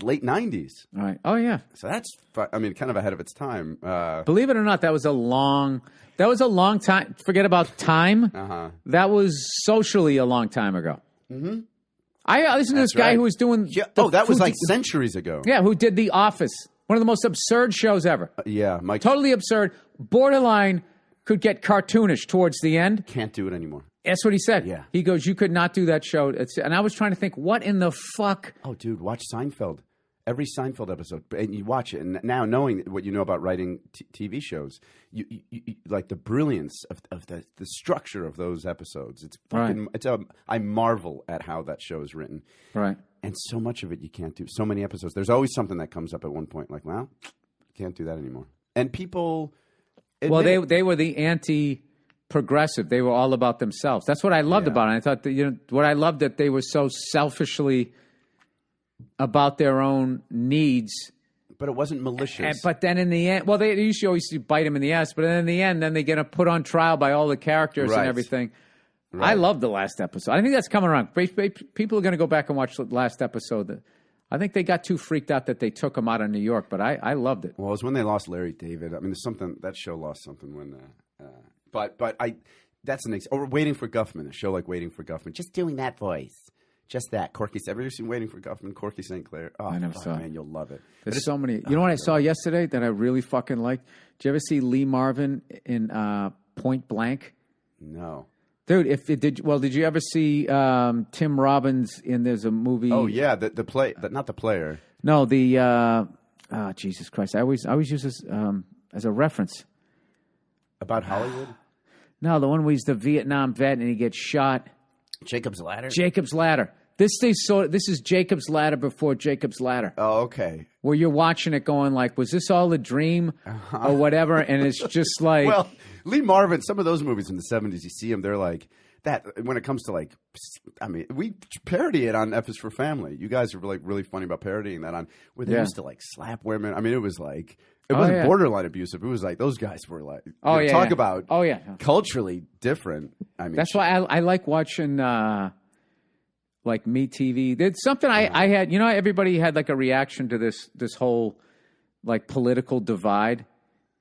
Speaker 2: late 90s.
Speaker 1: Right. Oh, yeah.
Speaker 2: So that's, kind of ahead of its time.
Speaker 1: Believe it or not, that was a long time. Forget about time. That was socially a long time ago. Mm-hmm. I listened to this guy who was doing...
Speaker 2: that was like centuries ago.
Speaker 1: Yeah, who did The Office. One of the most absurd shows ever.
Speaker 2: Mike.
Speaker 1: Totally absurd. Borderline could get cartoonish towards the end.
Speaker 2: Can't do it anymore.
Speaker 1: That's what he said.
Speaker 2: Yeah.
Speaker 1: He goes, you could not do that show. And I was trying to think, what in the fuck?
Speaker 2: Oh, dude, watch Seinfeld. Every Seinfeld episode. And you watch it. And now, knowing what you know about writing TV shows, you like the brilliance of the structure of those episodes. It's fucking, I marvel at how that show is written.
Speaker 1: Right.
Speaker 2: And so much of it you can't do. So many episodes. There's always something that comes up at one point. Like, well, can't do that anymore. And people...
Speaker 1: Well, they were the anti-progressive. They were all about themselves. That's what I loved about it. I thought that, what I loved that they were so selfishly about their own needs.
Speaker 2: But it wasn't malicious.
Speaker 1: But then in the end... Well, they usually always bite them in the ass. But then in the end, then they get put on trial by all the characters and everything. Right. I love the last episode. I think that's coming around. People are going to go back and watch the last episode. I think they got too freaked out that they took him out of New York, but I loved it.
Speaker 2: Well, it was when they lost Larry David. I mean, there's something that show lost something when. That's an or Waiting for Guffman, a show like Waiting for Guffman, just doing that voice, just that. Corky, ever you seen Waiting for Guffman? Corky St. Clair. Oh,
Speaker 1: I never saw it.
Speaker 2: Man, you'll love it.
Speaker 1: There's so many. You know what I saw yesterday that I really fucking liked? Did you ever see Lee Marvin in Point Blank?
Speaker 2: No.
Speaker 1: Dude, did you ever see Tim Robbins in? There's a movie.
Speaker 2: Oh yeah, the play, not the player.
Speaker 1: No, the Jesus Christ! I always use this as a reference
Speaker 2: about Hollywood.
Speaker 1: No, the one where he's the Vietnam vet and he gets shot.
Speaker 3: Jacob's Ladder?
Speaker 1: Jacob's Ladder. This is Jacob's Ladder before Jacob's Ladder.
Speaker 2: Oh, okay.
Speaker 1: Where you're watching it going like, was this all a dream or whatever? And it's just like...
Speaker 2: Well, Lee Marvin, some of those movies in the 70s, you see them, they're like... That when it comes to like, I mean, we parody it on F is for Family. You guys are like really funny about parodying that on where they used to like slap women. I mean, it was like it wasn't borderline abusive. It was like those guys were like, talk about culturally different. I mean,
Speaker 1: that's why I like watching like Me TV. There's something I had. You know, everybody had like a reaction to this whole like political divide,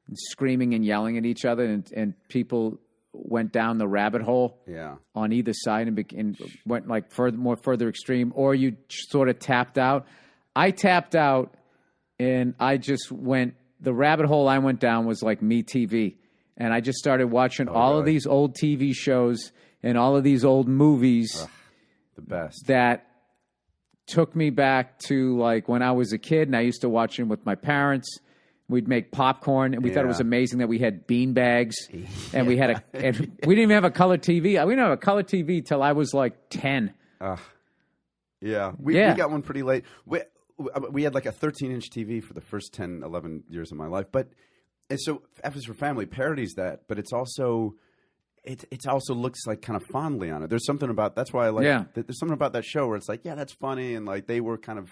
Speaker 1: and screaming and yelling at each other, and people went down the rabbit hole on either side and went like further extreme, or you sort of tapped out. I tapped out and I just went, the rabbit hole I went down was like Me TV. And I just started watching all of these old TV shows and all of these old movies.
Speaker 2: The best.
Speaker 1: That took me back to like when I was a kid and I used to watch them with my parents. We'd make popcorn, and we thought it was amazing that we had bean bags, and we had and we didn't even have a color TV. We didn't have a color TV till I was like 10.
Speaker 2: We got one pretty late. We had like a 13-inch TV for the first 10, 11 years of my life. But and so F is for Family parodies that, but it's also it also looks like kind of fondly on it. There's something about that's why I like. There's something about that show where it's like, that's funny, and like they were kind of.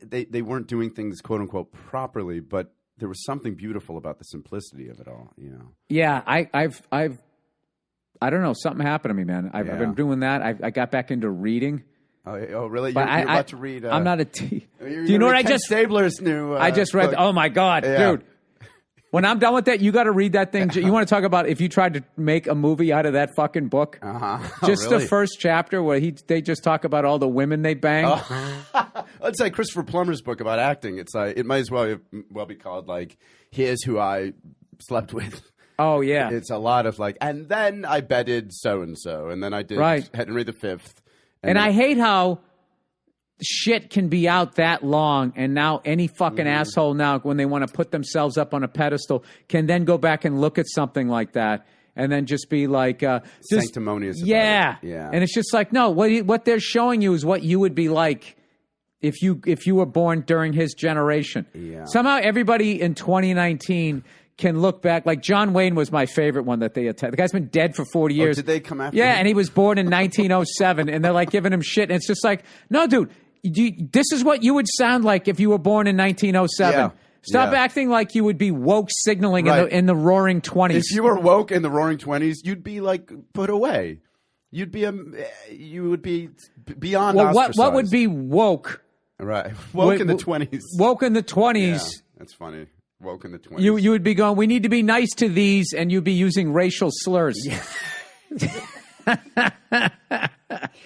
Speaker 2: They weren't doing things quote unquote properly, but there was something beautiful about the simplicity of it all, you know.
Speaker 1: Yeah, I've I don't know, something happened to me, man. I've been doing that. I got back into reading.
Speaker 2: Oh, really?
Speaker 1: But
Speaker 2: you're about to read.
Speaker 1: I'm not a T.
Speaker 2: Do you know what I just? Stabler's new.
Speaker 1: I just read. Oh my God, dude! When I'm done with that, you got to read that thing. You want to talk about if you tried to make a movie out of that fucking book? Just the first chapter where they just talk about all the women they banged.
Speaker 2: It's like Christopher Plummer's book about acting. It's like it might as well be called like "Here's Who I Slept With."
Speaker 1: Oh yeah,
Speaker 2: it's a lot of like, and then I bedded so and so, and then I did Henry V.
Speaker 1: And I hate how shit can be out that long, and now any fucking asshole now, when they want to put themselves up on a pedestal, can then go back and look at something like that and then just be like...
Speaker 2: sanctimonious about it. Yeah.
Speaker 1: And it's just like, no, what they're showing you is what you would be like if you were born during his generation.
Speaker 2: Yeah.
Speaker 1: Somehow everybody in 2019... can look back. Like John Wayne was my favorite one that they attacked. The guy's been dead for 40 years.
Speaker 2: Did they come after
Speaker 1: him?
Speaker 2: And
Speaker 1: he was born in 1907, and they're like giving him shit. And it's just like, no, dude, this is what you would sound like if you were born in 1907. Yeah. Stop acting like you would be woke signaling in the roaring 20s.
Speaker 2: If you were woke in the roaring 20s, you'd be like put away. You would be beyond ostracized.
Speaker 1: What would be woke?
Speaker 2: Right. Woke in the 20s.
Speaker 1: Woke in the 20s.
Speaker 2: Yeah, that's funny. Woke in the 20s.
Speaker 1: You would be going, we need to be nice to these, and you'd be using racial slurs. Yeah.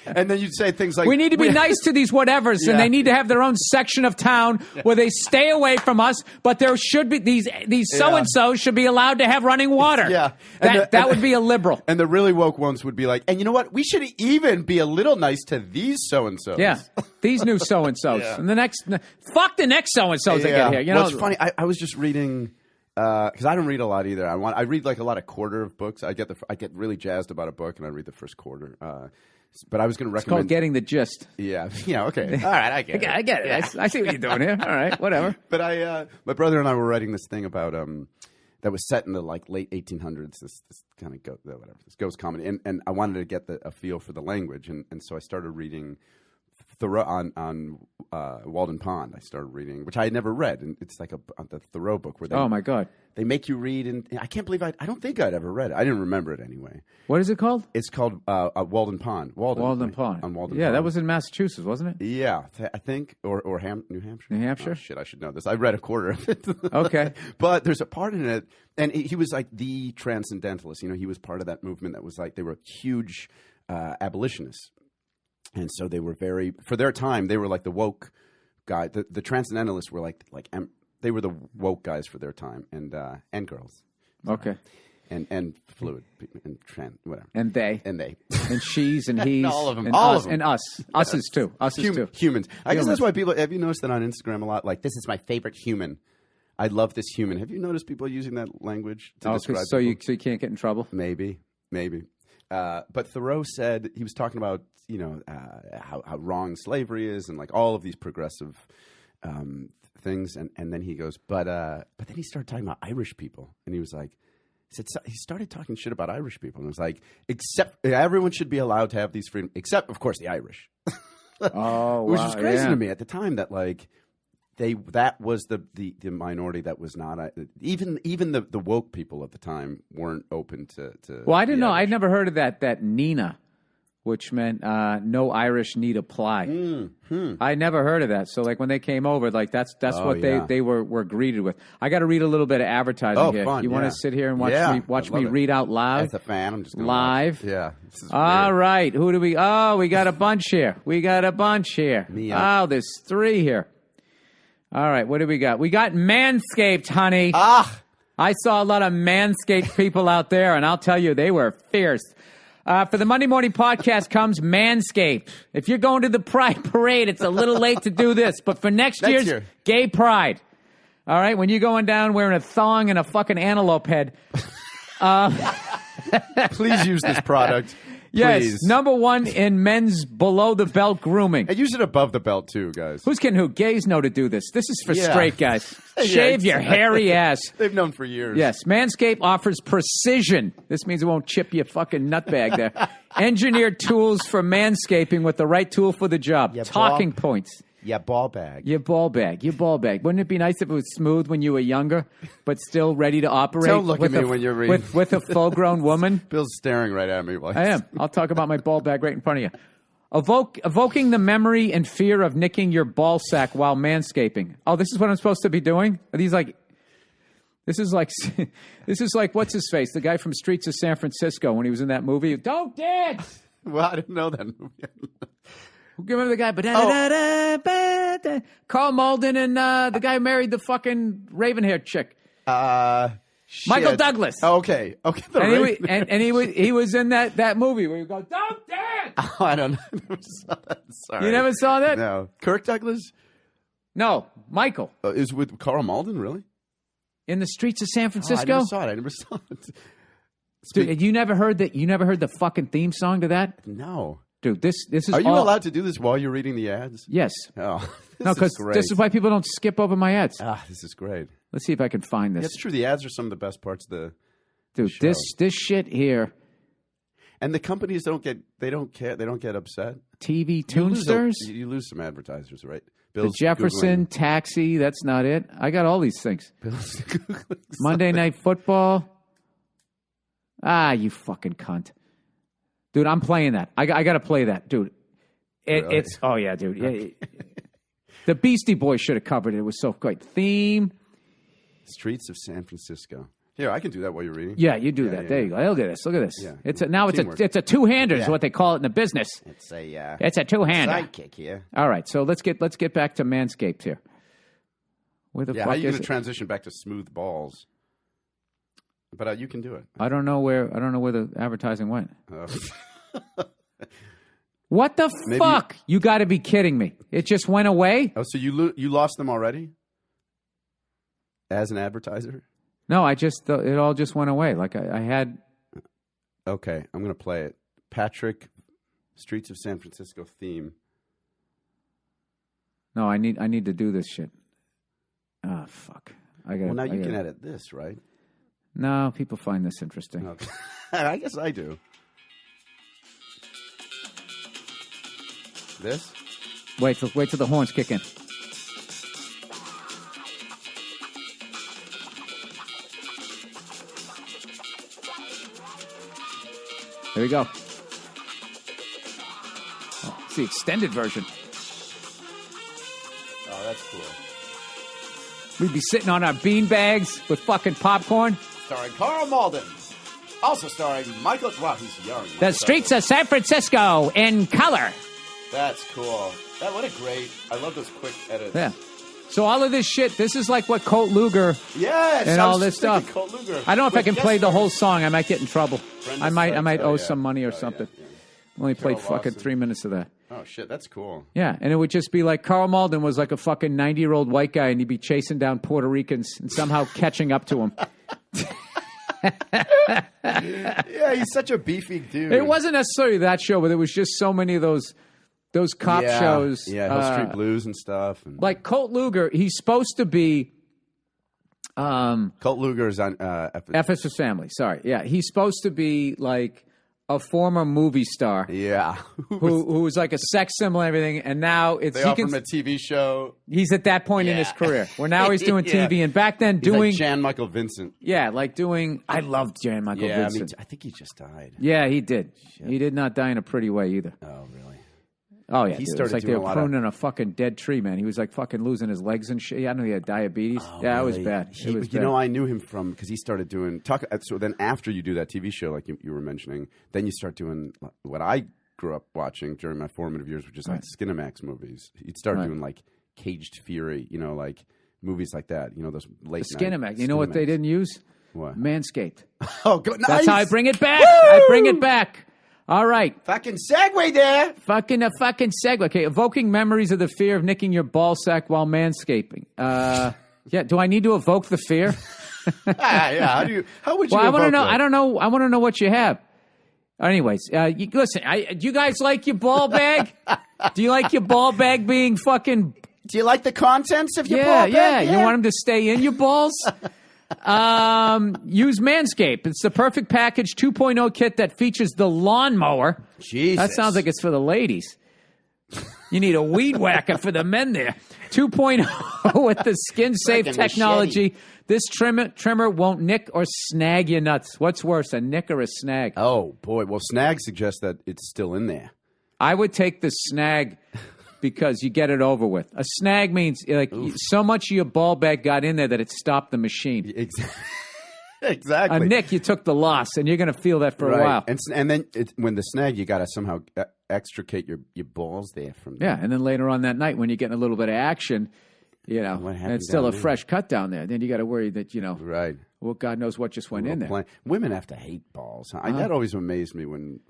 Speaker 2: And then you'd say things like...
Speaker 1: we need to be nice to these whatevers, and they need to have their own section of town where they stay away from us, but there should be... These so-and-so should be allowed to have running water.
Speaker 2: Yeah.
Speaker 1: That would be a liberal.
Speaker 2: And the really woke ones would be like, and you know what? We should even be a little nice to these so-and-sos.
Speaker 1: Yeah. These new so-and-sos. And the next... Fuck the next so-and-sos that get here. You know?
Speaker 2: Well, it's funny. I was just reading... because I don't read a lot either. I read like a lot of quarter of books. I get really jazzed about a book, and I read the first quarter. But I was going to recommend...
Speaker 1: It's called getting the gist.
Speaker 2: Yeah, okay. All right, I get it.
Speaker 1: I get it. Yeah. I see what you're doing here. All right, whatever.
Speaker 2: But my brother and I were writing this thing about that was set in the like late 1800s. This kind of this ghost comedy, and I wanted to get a feel for the language, and so I started reading Thoreau on Walden Pond. I started reading, which I had never read, and it's like the Thoreau book where they,
Speaker 1: oh my God,
Speaker 2: they make you read, and I can't believe I don't think I'd ever read it. I didn't remember it anyway.
Speaker 1: What is it called?
Speaker 2: It's called Walden Pond. Walden
Speaker 1: Pond.
Speaker 2: On Walden
Speaker 1: yeah,
Speaker 2: Pond.
Speaker 1: That was in Massachusetts, wasn't it?
Speaker 2: Yeah, I think, or New Hampshire.
Speaker 1: New Hampshire.
Speaker 2: Oh, shit, I should know this. I read a quarter of it.
Speaker 1: Okay,
Speaker 2: but there's a part in it, and he was like the transcendentalist. You know, he was part of that movement that was like they were huge abolitionists. And so they were for their time, they were like the woke guy. The transcendentalists were like they were the woke guys for their time, and girls.
Speaker 1: Okay.
Speaker 2: And fluid and trans, whatever.
Speaker 1: And they.
Speaker 2: And
Speaker 1: she's and he's.
Speaker 2: And all of them.
Speaker 1: And
Speaker 2: all
Speaker 1: us,
Speaker 2: of them.
Speaker 1: And us. Us is too. Us is too.
Speaker 2: Humans. I guess that's why people, have you noticed that on Instagram a lot? Like, this is my favorite human. I love this human. Have you noticed people using that language to describe
Speaker 1: so
Speaker 2: people?
Speaker 1: you can't get in trouble?
Speaker 2: Maybe. But Thoreau said, he was talking about, how wrong slavery is and like all of these progressive things. And then he goes, but then he started talking about Irish people. And he was like, he started talking shit about Irish people. And it was like, except everyone should be allowed to have these freedoms, except, of course, the Irish.
Speaker 1: Oh,
Speaker 2: which was crazy to me at the time that like that was the minority that was not even the woke people at the time weren't open to
Speaker 1: well, I didn't know. I'd never heard of that Nina, which meant no Irish need apply. I never heard of that. So like when they came over, like that's what they were greeted with. I got to read a little bit of advertising here.
Speaker 2: Fun,
Speaker 1: you want to sit here and watch me read out loud?
Speaker 2: As a fan, I'm just gonna
Speaker 1: live.
Speaker 2: Watch. Yeah. This is
Speaker 1: all
Speaker 2: weird.
Speaker 1: right. Who do we? Oh, we got a bunch here. Oh, there's 3 here. All right. What do we got? We got Manscaped, honey. I saw a lot of Manscaped people out there, and I'll tell you, they were fierce. For the Monday Morning Podcast comes Manscaped. If you're going to the Pride Parade, it's a little late to do this. But for next year's Gay Pride, all right, when you're going down wearing a thong and a fucking antelope head.
Speaker 2: Please use this product.
Speaker 1: Yes,
Speaker 2: Please.
Speaker 1: #1 in men's below-the-belt grooming.
Speaker 2: And use it above the belt, too, guys.
Speaker 1: Who's kidding who? Gays know to do this. This is for straight guys. Shave your hairy ass.
Speaker 2: They've known for years.
Speaker 1: Yes, Manscaped offers precision. This means it won't chip your fucking nutbag there. Engineered tools for manscaping with the right tool for the job. Talking points.
Speaker 2: Yeah, ball bag.
Speaker 1: Your ball bag. Wouldn't it be nice if it was smooth when you were younger, but still ready to operate?
Speaker 2: Don't look at me when you're reading.
Speaker 1: With a full-grown woman?
Speaker 2: Bill's staring right at me.
Speaker 1: I am. I'll talk about my ball bag right in front of you. Evoking the memory and fear of nicking your ball sack while manscaping. Oh, this is what I'm supposed to be doing? Are these like... This is like what's his face? The guy from Streets of San Francisco when he was in that movie. Don't dance!
Speaker 2: Well, I didn't know that movie.
Speaker 1: Give him the guy. Carl Malden and the guy who married the fucking raven-haired chick. Michael Douglas.
Speaker 2: Oh, okay.
Speaker 1: And he was in that movie where you go, don't dance!
Speaker 2: Oh, I don't know. I never saw that. Sorry.
Speaker 1: You never saw that?
Speaker 2: No. Kirk Douglas?
Speaker 1: No, Michael.
Speaker 2: Is with Carl Malden, really?
Speaker 1: In the Streets of San Francisco?
Speaker 2: I never saw it.
Speaker 1: Dude, you never heard that? You never heard the fucking theme song to that?
Speaker 2: No.
Speaker 1: Dude, this is.
Speaker 2: Are you allowed to do this while you're reading the ads?
Speaker 1: Yes.
Speaker 2: Oh,
Speaker 1: no, because this is why people don't skip over my ads.
Speaker 2: This is great.
Speaker 1: Let's see if I can find this.
Speaker 2: Yeah, it's true. The ads are some of the best parts of the
Speaker 1: show. This shit here.
Speaker 2: And the companies don't care. They don't get upset.
Speaker 1: TV Toonsters.
Speaker 2: You lose some advertisers, right?
Speaker 1: The Jefferson Googling. Taxi. That's not it. I got all these things. Monday Night Football. You fucking cunt. Dude, I'm playing that. I got to play that, dude.
Speaker 2: Really?
Speaker 1: It's dude. Okay. The Beastie Boys should have covered it. It was so great. Theme.
Speaker 2: Streets of San Francisco. Here, I can do that while you're reading.
Speaker 1: Yeah, you do that. There you go. Look at this.
Speaker 2: Yeah.
Speaker 1: It's a two-hander is what they call it in the business.
Speaker 3: It's a
Speaker 1: two-hander.
Speaker 3: sidekick here.
Speaker 1: All right, so let's get back to Manscaped here. Where the fuck
Speaker 2: how are you
Speaker 1: is
Speaker 2: going to
Speaker 1: it?
Speaker 2: transition back to smooth balls? But you can do it.
Speaker 1: I don't know where the advertising went. What the fuck? You got to be kidding me! It just went away.
Speaker 2: Oh, so you lost them already? As an advertiser?
Speaker 1: No, it all just went away. Like I had.
Speaker 2: Okay, I'm going to play it. Patrick, Streets of San Francisco theme.
Speaker 1: No, I need to do this shit. Ah, fuck.
Speaker 2: Well, now you can edit this, right?
Speaker 1: No, people find this interesting.
Speaker 2: Okay. I guess I do. This?
Speaker 1: Wait till the horns kick in. There we go. Oh, it's the extended version.
Speaker 2: Oh, that's cool.
Speaker 1: We'd be sitting on our bean bags with fucking popcorn.
Speaker 2: Starring Carl Malden. Also starring Michael... Wow, he's young.
Speaker 1: The Streets of San Francisco in color.
Speaker 2: That's cool. What a great... I love those quick edits.
Speaker 1: Yeah. So all of this shit, this is like what Colt Luger and all this stuff.
Speaker 2: Colt Luger.
Speaker 1: I don't know if I can play the whole song. I might get in trouble.
Speaker 2: Brenda
Speaker 1: I might
Speaker 2: Sykes.
Speaker 1: owe some money or something.
Speaker 2: Yeah.
Speaker 1: Only played
Speaker 2: Carol
Speaker 1: fucking
Speaker 2: Lawson.
Speaker 1: 3 minutes of that.
Speaker 2: Oh, Oh, shit. That's cool.
Speaker 1: Yeah, and it would just be like Karl Malden was like a fucking 90-year-old white guy, and he'd be chasing down Puerto Ricans and somehow catching up to them.
Speaker 2: Yeah, he's such a beefy dude.
Speaker 1: It wasn't necessarily that show, but there was just so many of those cop shows.
Speaker 2: Yeah, Hill Street Blues and stuff. And...
Speaker 1: Like Colt Luger, he's supposed to be...
Speaker 2: Colt Luger is on
Speaker 1: Ephesus Family, sorry. Yeah, he's supposed to be like a former movie star.
Speaker 2: Yeah.
Speaker 1: who was like a sex symbol and everything, and now it's...
Speaker 2: They offer him a TV show.
Speaker 1: He's at that point in his career, where now he's doing TV, and back then
Speaker 2: he's like Jan Michael Vincent.
Speaker 1: Yeah, like doing... I loved Jan Michael Vincent.
Speaker 2: I think he just died.
Speaker 1: Yeah, he did. Shit. He did not die in a pretty way either.
Speaker 2: Oh, really?
Speaker 1: Oh, yeah. He started it's like they were pruning a fucking dead tree, man. He was like fucking losing his legs and shit. I know he had diabetes.
Speaker 2: Oh,
Speaker 1: yeah,
Speaker 2: really?
Speaker 1: It was bad. It was bad.
Speaker 2: I knew him from, because he started doing, so then after you do that TV show, like you were mentioning, then you start doing what I grew up watching during my formative years, which is like Skinamax movies. You'd start doing like Caged Fury, like movies like that, those late
Speaker 1: Skinamax. You know what they didn't use?
Speaker 2: What?
Speaker 1: Manscaped.
Speaker 2: Oh, good. Nice.
Speaker 1: That's how I bring it back. I bring it back. All right.
Speaker 3: Fucking segue there.
Speaker 1: Fucking segue. Okay, evoking memories of the fear of nicking your ball sack while manscaping. Yeah, do I need to evoke the fear?
Speaker 2: Yeah. How would you
Speaker 1: I want to know.
Speaker 2: that?
Speaker 1: I don't know. I want to know what you have. Anyways, listen, do you guys like your ball bag? Do you like your ball bag being fucking...
Speaker 3: Do you like the contents of your ball bag?
Speaker 1: Yeah. You want them to stay in your balls? Use Manscaped. It's the perfect package 2.0 kit that features the lawnmower.
Speaker 3: Jesus.
Speaker 1: That sounds like it's for the ladies. You need a weed whacker for the men there. 2.0 with the skin-safe
Speaker 3: like
Speaker 1: technology.
Speaker 3: machete.
Speaker 1: This trimmer won't nick or snag your nuts. What's worse, a nick or a snag?
Speaker 2: Oh, boy. Well, snag suggests that it's still in there.
Speaker 1: I would take the snag because you get it over with. A snag means like so much of your ball bag got in there that it stopped the machine.
Speaker 2: Exactly.
Speaker 1: A nick, you took the loss, and you're going to feel that for a while.
Speaker 2: And then when the snag, you got to somehow extricate your balls there from there.
Speaker 1: Yeah, and then later on that night when you're getting a little bit of action, and it's still a fresh cut down there, then you got to worry that,
Speaker 2: right.
Speaker 1: Well, God knows what just went in there.
Speaker 2: Women have to hate balls. Huh? That always amazed me when...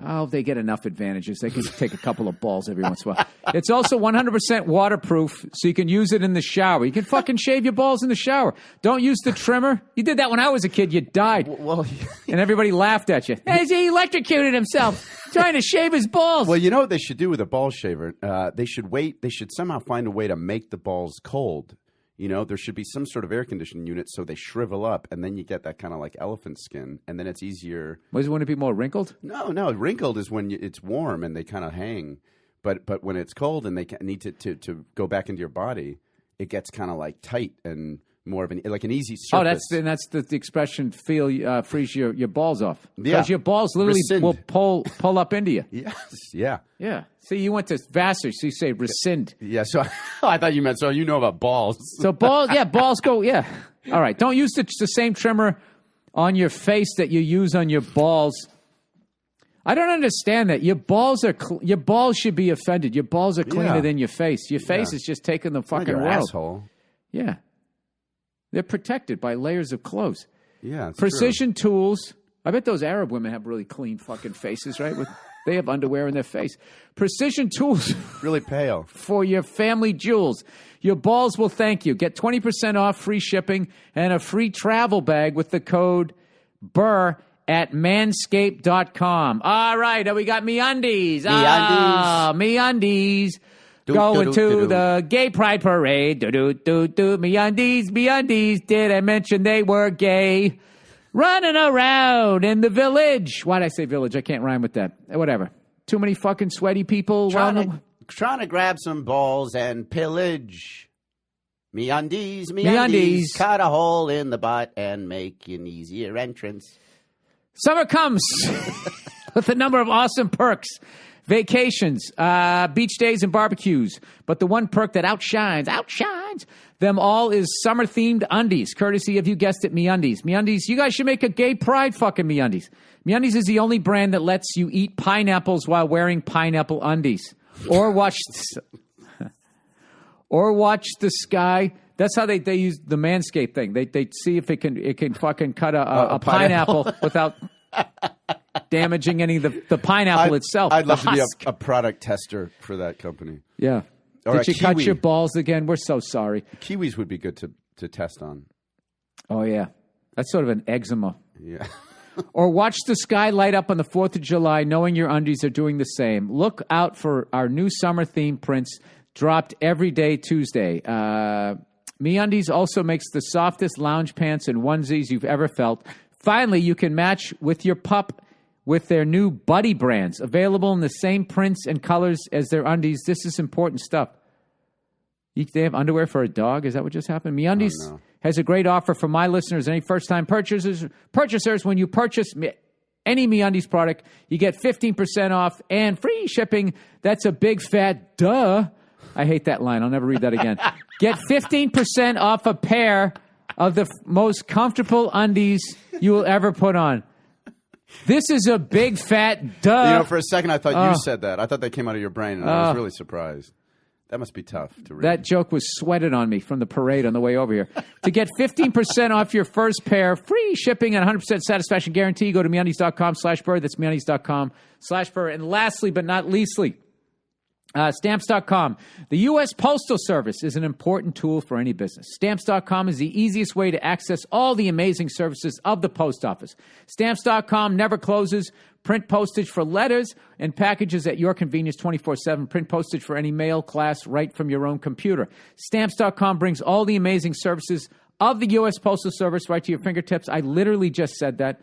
Speaker 1: Oh, they get enough advantages. They can take a couple of balls every once in a while. It's also 100% waterproof, so you can use it in the shower. You can fucking shave your balls in the shower. Don't use the trimmer. You did that when I was a kid. You died.
Speaker 2: Well,
Speaker 1: and everybody laughed at you. Hey, he electrocuted himself trying to shave his balls.
Speaker 2: Well, you know what they should do with a ball shaver? They should somehow find a way to make the balls cold. There should be some sort of air conditioning unit so they shrivel up, and then you get that kind of like elephant skin, and then it's easier.
Speaker 1: Wouldn't it be more wrinkled?
Speaker 2: No. Wrinkled is when it's warm and they kind of hang, but when it's cold and they need to go back into your body, it gets kind of like tight and more of an easy surface.
Speaker 1: Oh, that's the expression. Freeze your balls off because your balls literally will pull up into you.
Speaker 2: Yes, yeah.
Speaker 1: See, you went to Vassar, so you say rescind.
Speaker 2: Yeah, so I thought you meant you know about balls.
Speaker 1: So balls go. Yeah, all right. Don't use the same trimmer on your face that you use on your balls. I don't understand that. Your balls should be offended. Your balls are cleaner than your face. Your face is just taking the fucking world.
Speaker 2: Asshole.
Speaker 1: Yeah. They're protected by layers of clothes.
Speaker 2: Yeah,
Speaker 1: Precision tools. I bet those Arab women have really clean fucking faces, right? They have underwear in their face. Precision tools.
Speaker 2: Really pale.
Speaker 1: For your family jewels. Your balls will thank you. Get 20% off, free shipping, and a free travel bag with the code Burr at manscaped.com. All right, we got MeUndies. MeUndies. Going to the gay pride parade. MeUndies. Did I mention they were gay? Running around in the village. Why'd I say village? I can't rhyme with that. Whatever. Too many fucking sweaty people.
Speaker 3: Trying to grab some balls and pillage. MeUndies. Cut a hole in the butt and make an easier entrance.
Speaker 1: Summer comes with a number of awesome perks. Vacations, beach days, and barbecues. But the one perk that outshines them all is summer-themed undies, courtesy of, you guessed it, MeUndies. MeUndies, you guys should make a gay pride fucking MeUndies. MeUndies is the only brand that lets you eat pineapples while wearing pineapple undies. Or watch the sky. That's how they use the Manscaped thing. They see if it can fucking cut a pineapple without damaging any of the pineapple itself.
Speaker 2: I'd love to be
Speaker 1: husk.
Speaker 2: a product tester for that company.
Speaker 1: Yeah.
Speaker 2: Or
Speaker 1: Did you cut your balls again? We're so sorry.
Speaker 2: Kiwis would be good to test on.
Speaker 1: Oh, yeah. That's sort of an eczema.
Speaker 2: Yeah.
Speaker 1: Or watch the sky light up on the 4th of July, knowing your undies are doing the same. Look out for our new summer theme prints dropped every day Tuesday. MeUndies also makes the softest lounge pants and onesies you've ever felt. Finally, you can match with your pup with their new Buddy brands, available in the same prints and colors as their undies. This is important stuff. They have underwear for a dog? Is that what just happened? MeUndies has a great offer for my listeners. Any first-time purchasers, when you purchase any MeUndies product, you get 15% off and free shipping. That's a big fat duh. I hate that line. I'll never read that again. Get 15% off a pair of the most comfortable undies you will ever put on. This is a big fat duh.
Speaker 2: For a second, I thought you said that. I thought that came out of your brain, and I was really surprised. That must be tough to read.
Speaker 1: That joke was sweated on me from the parade on the way over here. To get 15% off your first pair, free shipping, and 100% satisfaction guarantee, go to MeUndies.com/Burr. That's MeUndies.com/Burr. And lastly, but not leastly, Stamps.com. The U.S. Postal Service is an important tool for any business. Stamps.com is the easiest way to access all the amazing services of the post office. Stamps.com never closes. Print postage for letters and packages at your convenience 24/7. Print postage for any mail class right from your own computer. Stamps.com brings all the amazing services of the U.S. Postal Service right to your fingertips. I literally just said that.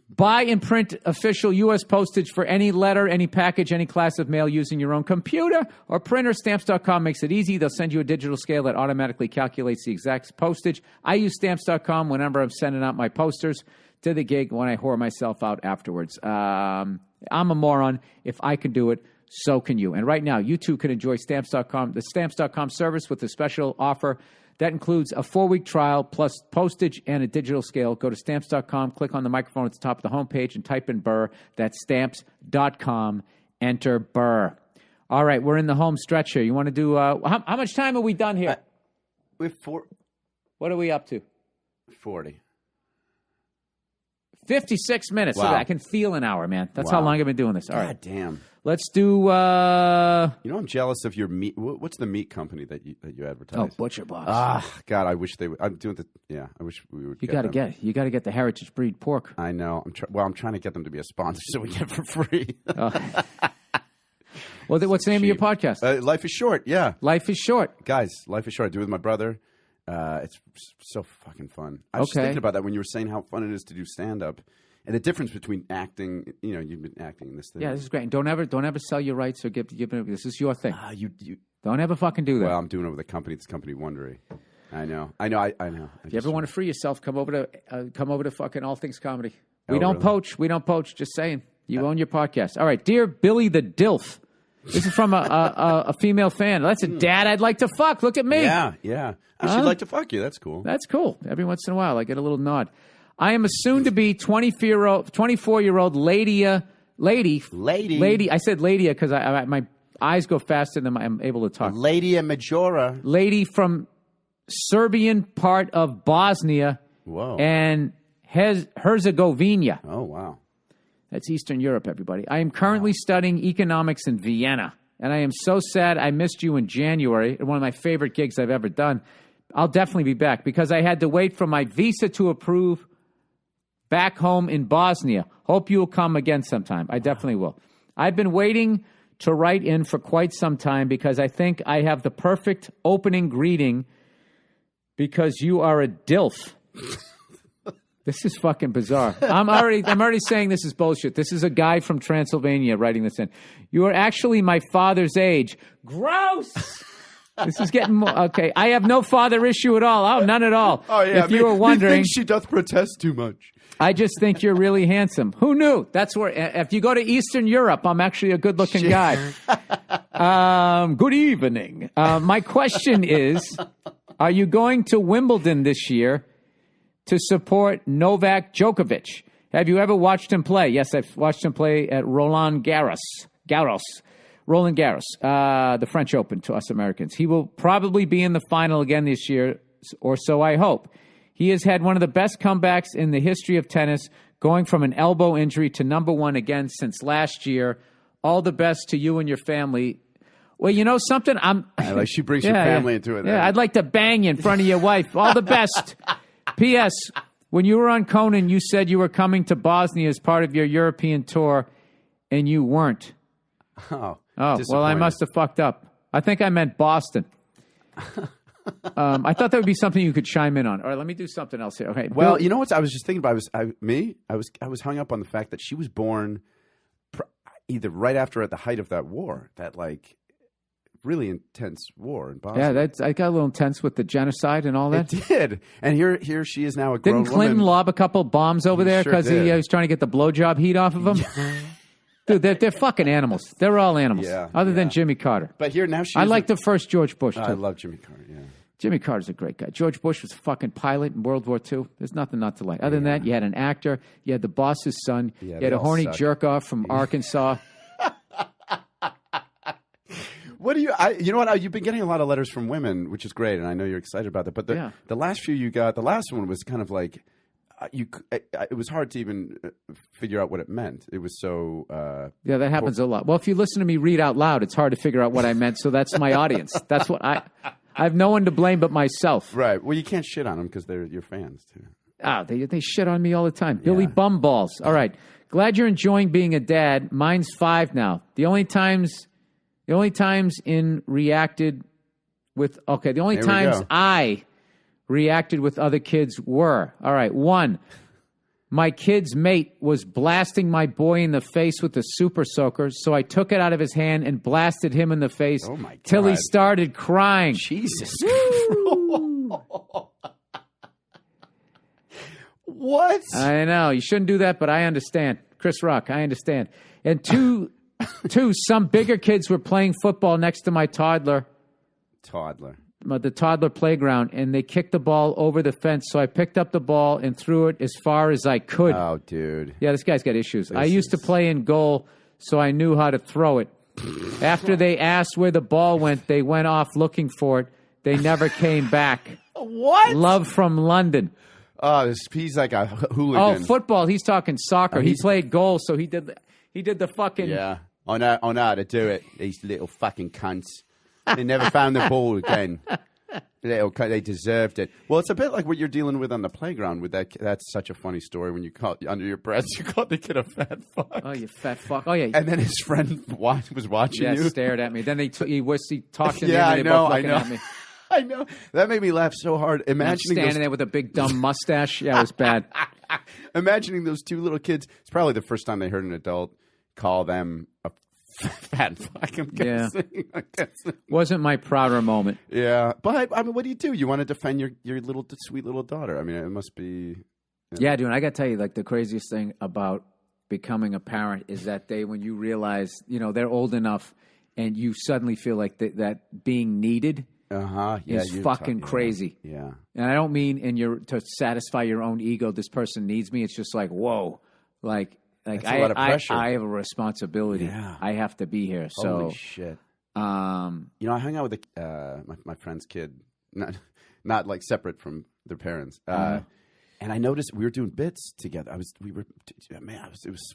Speaker 1: Buy and print official U.S. postage for any letter, any package, any class of mail using your own computer or printer. Stamps.com makes it easy. They'll send you a digital scale that automatically calculates the exact postage. I use Stamps.com whenever I'm sending out my posters to the gig when I whore myself out afterwards. I'm a moron. If I can do it, so can you. And right now, you too can enjoy Stamps.com, the Stamps.com service with a special offer. That includes a 4-week trial plus postage and a digital scale. Go to Stamps.com, click on the microphone at the top of the homepage, and type in Burr. That's Stamps.com. Enter Burr. All right, we're in the home stretch here. You want to do how much time are we done here?
Speaker 2: We have
Speaker 1: What are we up to?
Speaker 2: 40.
Speaker 1: 56 minutes.
Speaker 2: Wow.
Speaker 1: Look, I can feel an hour, man. That's how long I've been doing this. All right.
Speaker 2: God damn.
Speaker 1: Let's do...
Speaker 2: I'm jealous of your meat. What's the meat company that you advertise?
Speaker 1: Oh, Butcher Box.
Speaker 2: God, I wish they would. I'm doing the... Yeah, I wish we would
Speaker 1: You got to get the heritage breed pork.
Speaker 2: I know. I'm trying to get them to be a sponsor so we get it for free.
Speaker 1: Well, what's the name of your podcast?
Speaker 2: Life is Short, yeah.
Speaker 1: Life is Short.
Speaker 2: Guys, Life is Short. I do it with my brother. It's so fucking fun. I was just thinking about that when you were saying how fun it is to do stand-up. And the difference between acting, you've been acting in this thing.
Speaker 1: Yeah, this is great. Don't ever sell your rights or give this is your thing.
Speaker 2: You
Speaker 1: don't ever fucking do that.
Speaker 2: Well, I'm doing it with a company. It's Company Wondery. I know.
Speaker 1: If you ever want to free yourself, come over to fucking All Things Comedy. We
Speaker 2: Really?
Speaker 1: poach. We don't poach. Just saying. You own your podcast. All right, dear Billy the Dilf. This is from a female fan. That's a dad I'd like to fuck. Look at me.
Speaker 2: Yeah. She'd like to fuck you. That's cool.
Speaker 1: That's cool. Every once in a while, I get a little nod. I am a soon-to-be 24-year-old lady. I said lady because my eyes go faster than I'm able to talk.
Speaker 3: Lady Majora.
Speaker 1: Lady from Serbian part of Bosnia.
Speaker 2: Whoa.
Speaker 1: And Herzegovina.
Speaker 2: Oh, wow.
Speaker 1: That's Eastern Europe, everybody. I am currently studying economics in Vienna, and I am so sad I missed you in January, one of my favorite gigs I've ever done. I'll definitely be back because I had to wait for my visa to approve back home in Bosnia. Hope you'll come again sometime. I definitely will. I've been waiting to write in for quite some time because I think I have the perfect opening greeting because you are a DILF. This is fucking bizarre. I'm already saying this is bullshit. This is a guy from Transylvania writing this in. You are actually my father's age. Gross! This is getting more... Okay, I have no father issue at all. Oh, none at all.
Speaker 2: Oh, yeah.
Speaker 1: If you were wondering...
Speaker 2: He thinks she doth protest too much.
Speaker 1: I just think you're really handsome. Who knew? That's where... If you go to Eastern Europe, I'm actually a good-looking guy. Good evening. My question is, are you going to Wimbledon this year to support Novak Djokovic? Have you ever watched him play? Yes, I've watched him play at Roland Garros, the French Open to us Americans. He will probably be in the final again this year, or so I hope. He has had one of the best comebacks in the history of tennis. Going from an elbow injury to number one again since last year. All the best to you and your family. Well, you know something?
Speaker 2: Like she brings your family into it.
Speaker 1: Yeah, I'd like to bang you in front of your wife. All the best. P.S. When you were on Conan, you said you were coming to Bosnia as part of your European tour, and you weren't.
Speaker 2: Oh,
Speaker 1: well, I must have fucked up. I think I meant Boston. I thought that would be something you could chime in on. All right, let me do something else here. Okay.
Speaker 2: Well, you know what I was just thinking about? I was hung up on the fact that she was born either right after or at the height of that war, that like really intense war in Bosnia.
Speaker 1: Yeah, I got a little intense with the genocide and all that.
Speaker 2: It did. And here she is now a grown woman.
Speaker 1: Didn't Clinton lob a couple bombs over there because he was trying to get the blowjob heat off of him? Dude, they're fucking animals. They're all animals, other than Jimmy Carter.
Speaker 2: But here now
Speaker 1: I like the first George Bush, too.
Speaker 2: I love Jimmy Carter, yeah.
Speaker 1: Jimmy Carter's a great guy. George Bush was a fucking pilot in World War II. There's nothing not to like. Other than that, you had an actor, you had the boss's son, you had a horny jerk-off from Arkansas.
Speaker 2: What do you know what? You've been getting a lot of letters from women, which is great, and I know you're excited about that. But the last few you got, the last one was kind of like, it was hard to even figure out what it meant. It was so...
Speaker 1: yeah, that happens a lot. Well, if you listen to me read out loud, it's hard to figure out what I meant, so that's my audience. That's what I have no one to blame but myself.
Speaker 2: Right. Well, you can't shit on them because they're your fans, too.
Speaker 1: They shit on me all the time. Billy Bumballs. All right. Glad you're enjoying being a dad. Mine's 5 now. The only times I reacted with other kids were, all right, 1, my kid's mate was blasting my boy in the face with a super soaker, so I took it out of his hand and blasted him in the face till he started crying.
Speaker 2: Jesus. What?
Speaker 1: I know. You shouldn't do that, but I understand. Chris Rock, I understand. And 2, some bigger kids were playing football next to my toddler. The toddler playground, and they kicked the ball over the fence. So I picked up the ball and threw it as far as I could.
Speaker 2: Oh, dude.
Speaker 1: Yeah, this guy's got issues. I used to play in goal, so I knew how to throw it. After they asked where the ball went, they went off looking for it. They never came back.
Speaker 2: What?
Speaker 1: Love from London.
Speaker 2: Oh, he's like a hooligan.
Speaker 1: Oh, football. He's talking soccer. He played goal, so he did the fucking...
Speaker 2: Yeah. I know how to do it, these little fucking cunts. They never found the ball again. They deserved it. Well, it's a bit like what you're dealing with on the playground with that. That's such a funny story when you caught under your breath. You called the kid a fat fuck.
Speaker 1: Oh, you fat fuck. Oh, yeah.
Speaker 2: And then his friend was watching you.
Speaker 1: Yeah, stared at me. Then he talked to me.
Speaker 2: Yeah,
Speaker 1: and
Speaker 2: I know. I know. That made me laugh so hard. Imagining
Speaker 1: standing there with a big dumb mustache. Yeah, it was bad.
Speaker 2: Imagining those 2 little kids. It's probably the first time they heard an adult call them a fat fuck. I'm guessing.
Speaker 1: Yeah. Wasn't my prouder moment.
Speaker 2: Yeah. But, I mean, what do? You want to defend your little sweet little daughter. I mean, it must be...
Speaker 1: Yeah, dude, I got to tell you, like, the craziest thing about becoming a parent is that day when you realize, they're old enough and you suddenly feel like that being needed is fucking crazy.
Speaker 2: Yeah.
Speaker 1: And I don't mean to satisfy your own ego, this person needs me. It's just like, whoa, like
Speaker 2: that's a lot of pressure.
Speaker 1: I have a responsibility.
Speaker 2: Yeah.
Speaker 1: I have to be here. So,
Speaker 2: holy shit. I hung out with my friend's kid, not like separate from their parents. And I noticed we were doing bits together. It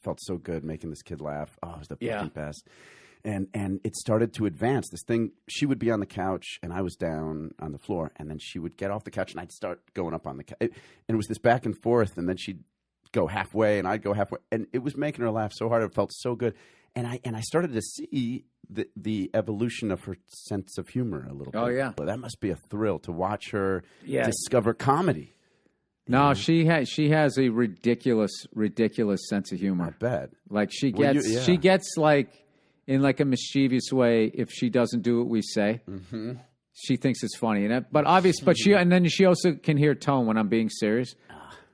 Speaker 2: felt so good making this kid laugh. Oh, it was the fucking best. And it started to advance. This thing, she would be on the couch and I was down on the floor, and then she would get off the couch and I'd start going up on the couch. And it was this back and forth, and then she'd go halfway and I'd go halfway, and it was making her laugh so hard. It felt so good. And I started to see the evolution of her sense of humor a little bit.
Speaker 1: Oh, yeah.
Speaker 2: That must be a thrill to watch her discover comedy.
Speaker 1: No, she has a ridiculous sense of humor.
Speaker 2: I bet.
Speaker 1: Like she gets like in like a mischievous way if she doesn't do what we say. Mm-hmm. She thinks it's funny, but then she also can hear tone when I'm being serious.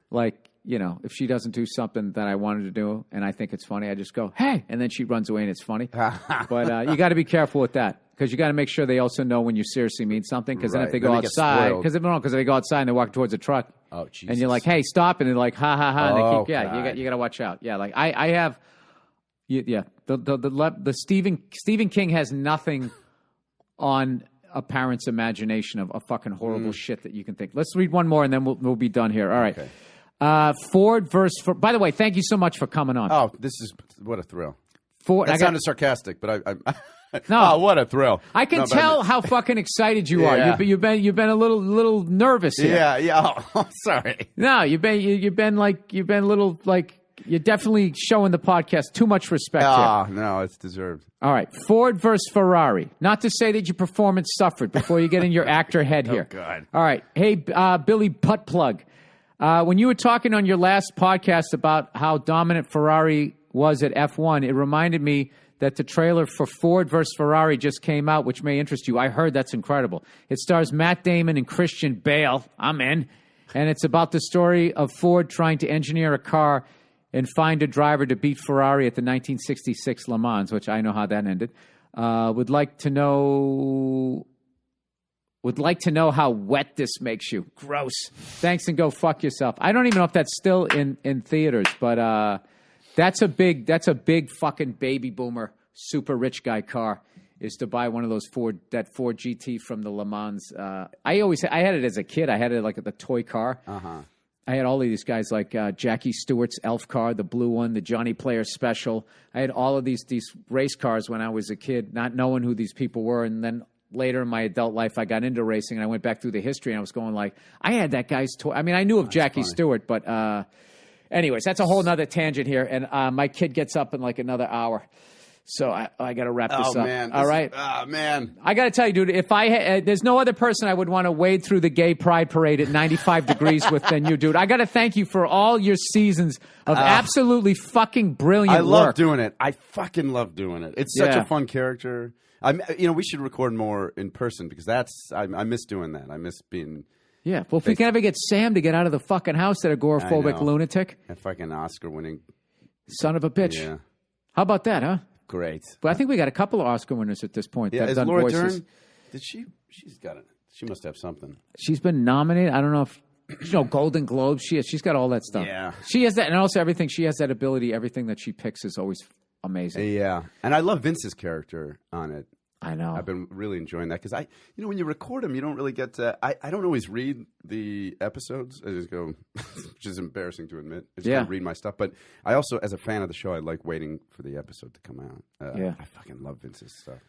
Speaker 1: Like, if she doesn't do something that I wanted to do and I think it's funny, I just go, hey, and then she runs away and it's funny. But you got to be careful with that. Because you got to make sure they also know when you seriously mean something. Because then if they go outside, because if they go outside and they walk towards a truck, and you're like, "Hey, stop!" and they're like, "Ha ha ha!" and they keep, you got to watch out. Yeah, like I have, the Stephen King has nothing on a parent's imagination of fucking horrible shit that you can think. Let's read one more and then we'll be done here. All right. Ford versus... By the way, thank you so much for coming on.
Speaker 2: Oh, what a thrill.
Speaker 1: Ford,
Speaker 2: that sounded sarcastic, but I
Speaker 1: no,
Speaker 2: oh, what a thrill!
Speaker 1: I can tell how fucking excited you are. You've been a little nervous here.
Speaker 2: Yeah. Oh, sorry.
Speaker 1: No, you've been a little like you're definitely showing the podcast too much respect here.
Speaker 2: No, it's deserved.
Speaker 1: All right, Ford versus Ferrari. Not to say that your performance suffered before you get in your actor head here.
Speaker 2: Oh God.
Speaker 1: All right, hey Billy Butt Plug. When you were talking on your last podcast about how dominant Ferrari was at F1, it reminded me that the trailer for Ford vs. Ferrari just came out, which may interest you. I heard that's incredible. It stars Matt Damon and Christian Bale. I'm in. And it's about the story of Ford trying to engineer a car and find a driver to beat Ferrari at the 1966 Le Mans, which I know how that ended. Would like to know how wet this makes you. Gross. Thanks and go fuck yourself. I don't even know if that's still in theaters, but that's a big fucking baby boomer, super rich guy car, is to buy one of those Ford GT from the Le Mans. I had it as a kid. I had it like at the toy car. I had all of these guys like Jackie Stewart's Elf car, the blue one, the Johnny Player Special. I had all of these race cars when I was a kid, not knowing who these people were. And then later in my adult life, I got into racing, and I went back through the history, and I was going like, I had that guy's toy. I mean, I knew of Jackie Stewart, but... anyways, that's a whole nother tangent here, and my kid gets up in like another hour, so I got to wrap this up.
Speaker 2: Man,
Speaker 1: all right?
Speaker 2: Oh, man.
Speaker 1: I got to tell you, dude, if there's no other person I would want to wade through the gay pride parade at 95 degrees with than you, dude. I got to thank you for all your seasons of absolutely fucking brilliant work.
Speaker 2: I love doing it. I fucking love doing it. It's such a fun character. We should record more in person because I miss doing that. I miss being...
Speaker 1: Yeah, well, if we can ever get Sam to get out of the fucking house, that agoraphobic lunatic.
Speaker 2: A fucking Oscar-winning...
Speaker 1: Son of a bitch.
Speaker 2: Yeah.
Speaker 1: How about that, huh?
Speaker 2: Great.
Speaker 1: But I think we got a couple of Oscar winners at this point.
Speaker 2: Yeah,
Speaker 1: that
Speaker 2: is
Speaker 1: done
Speaker 2: Laura
Speaker 1: voices.
Speaker 2: Dern... She's got it. She must have something.
Speaker 1: She's been nominated. I don't know if... Golden Globes. She's got all that stuff.
Speaker 2: Yeah.
Speaker 1: She has that, and also everything. She has that ability. Everything that she picks is always amazing.
Speaker 2: Yeah. And I love Vince's character on it.
Speaker 1: I know.
Speaker 2: I've been really enjoying that because when you record them, you don't really get to. I don't always read the episodes. I just go, which is embarrassing to admit. I just don't read my stuff. But I also, as a fan of the show, I like waiting for the episode to come out. I fucking love Vince's stuff.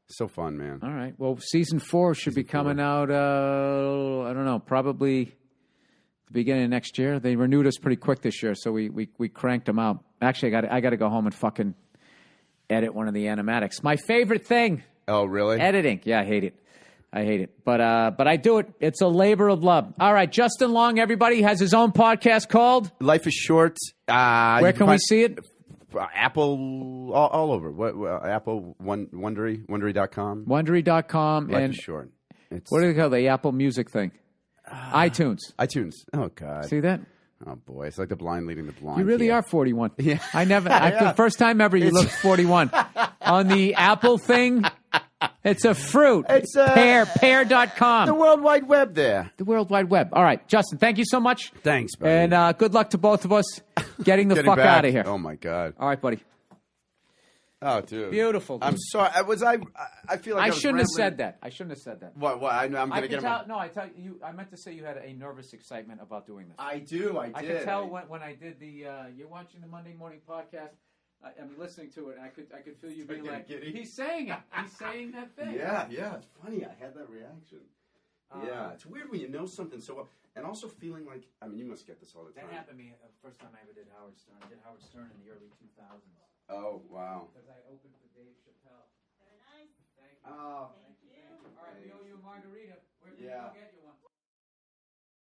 Speaker 2: So fun, man.
Speaker 1: All right. Well, season 4 should be coming out. I don't know, probably the beginning of next year. They renewed us pretty quick this year, so we cranked them out. Actually, I got to go home and fucking edit one of the animatics. My favorite thing.
Speaker 2: Oh, really?
Speaker 1: Editing. Yeah, I hate it. But I do it. It's a labor of love. All right, Justin Long, everybody, has his own podcast called
Speaker 2: Life is Short.
Speaker 1: Where can we see it?
Speaker 2: Apple, all over. Apple, Wondery.com.
Speaker 1: Wondery.com.
Speaker 2: Life
Speaker 1: and
Speaker 2: is Short.
Speaker 1: What do they call the Apple Music thing? iTunes.
Speaker 2: Oh, God.
Speaker 1: See that?
Speaker 2: Oh, boy. It's like the blind leading the blind.
Speaker 1: You really are 41.
Speaker 2: Yeah.
Speaker 1: The first time ever you looked 41. On the Apple thing, it's a fruit.
Speaker 2: It's
Speaker 1: pear.com.
Speaker 2: The World Wide Web there.
Speaker 1: The World Wide Web. All right, Justin, thank you so much.
Speaker 2: Thanks, buddy.
Speaker 1: And good luck to both of us getting the fuck out of here.
Speaker 2: Oh, my God.
Speaker 1: All right, buddy.
Speaker 2: Oh, dude.
Speaker 1: Beautiful. Dude.
Speaker 2: I'm sorry. I feel like
Speaker 1: I shouldn't have said that.
Speaker 2: What? I'm going to get him.
Speaker 1: No, I meant to say you had a nervous excitement about doing this.
Speaker 2: I do. I did.
Speaker 1: I could tell when I did the. You're watching the Monday morning podcast. I'm listening to it, and I could feel you being like,
Speaker 2: giddy.
Speaker 1: he's saying it. He's saying that thing.
Speaker 2: Yeah. It's funny. I had that reaction. It's weird when you know something so well, and also feeling like. I mean, you must get this all the time.
Speaker 1: That happened to me the first time I ever did Howard Stern. I did Howard Stern in the early 2000s.
Speaker 2: Oh, wow.
Speaker 1: Because I opened for Dave Chappelle.
Speaker 4: Very nice.
Speaker 1: Thank you.
Speaker 2: Oh.
Speaker 1: Thank you. All right, we owe you a margarita.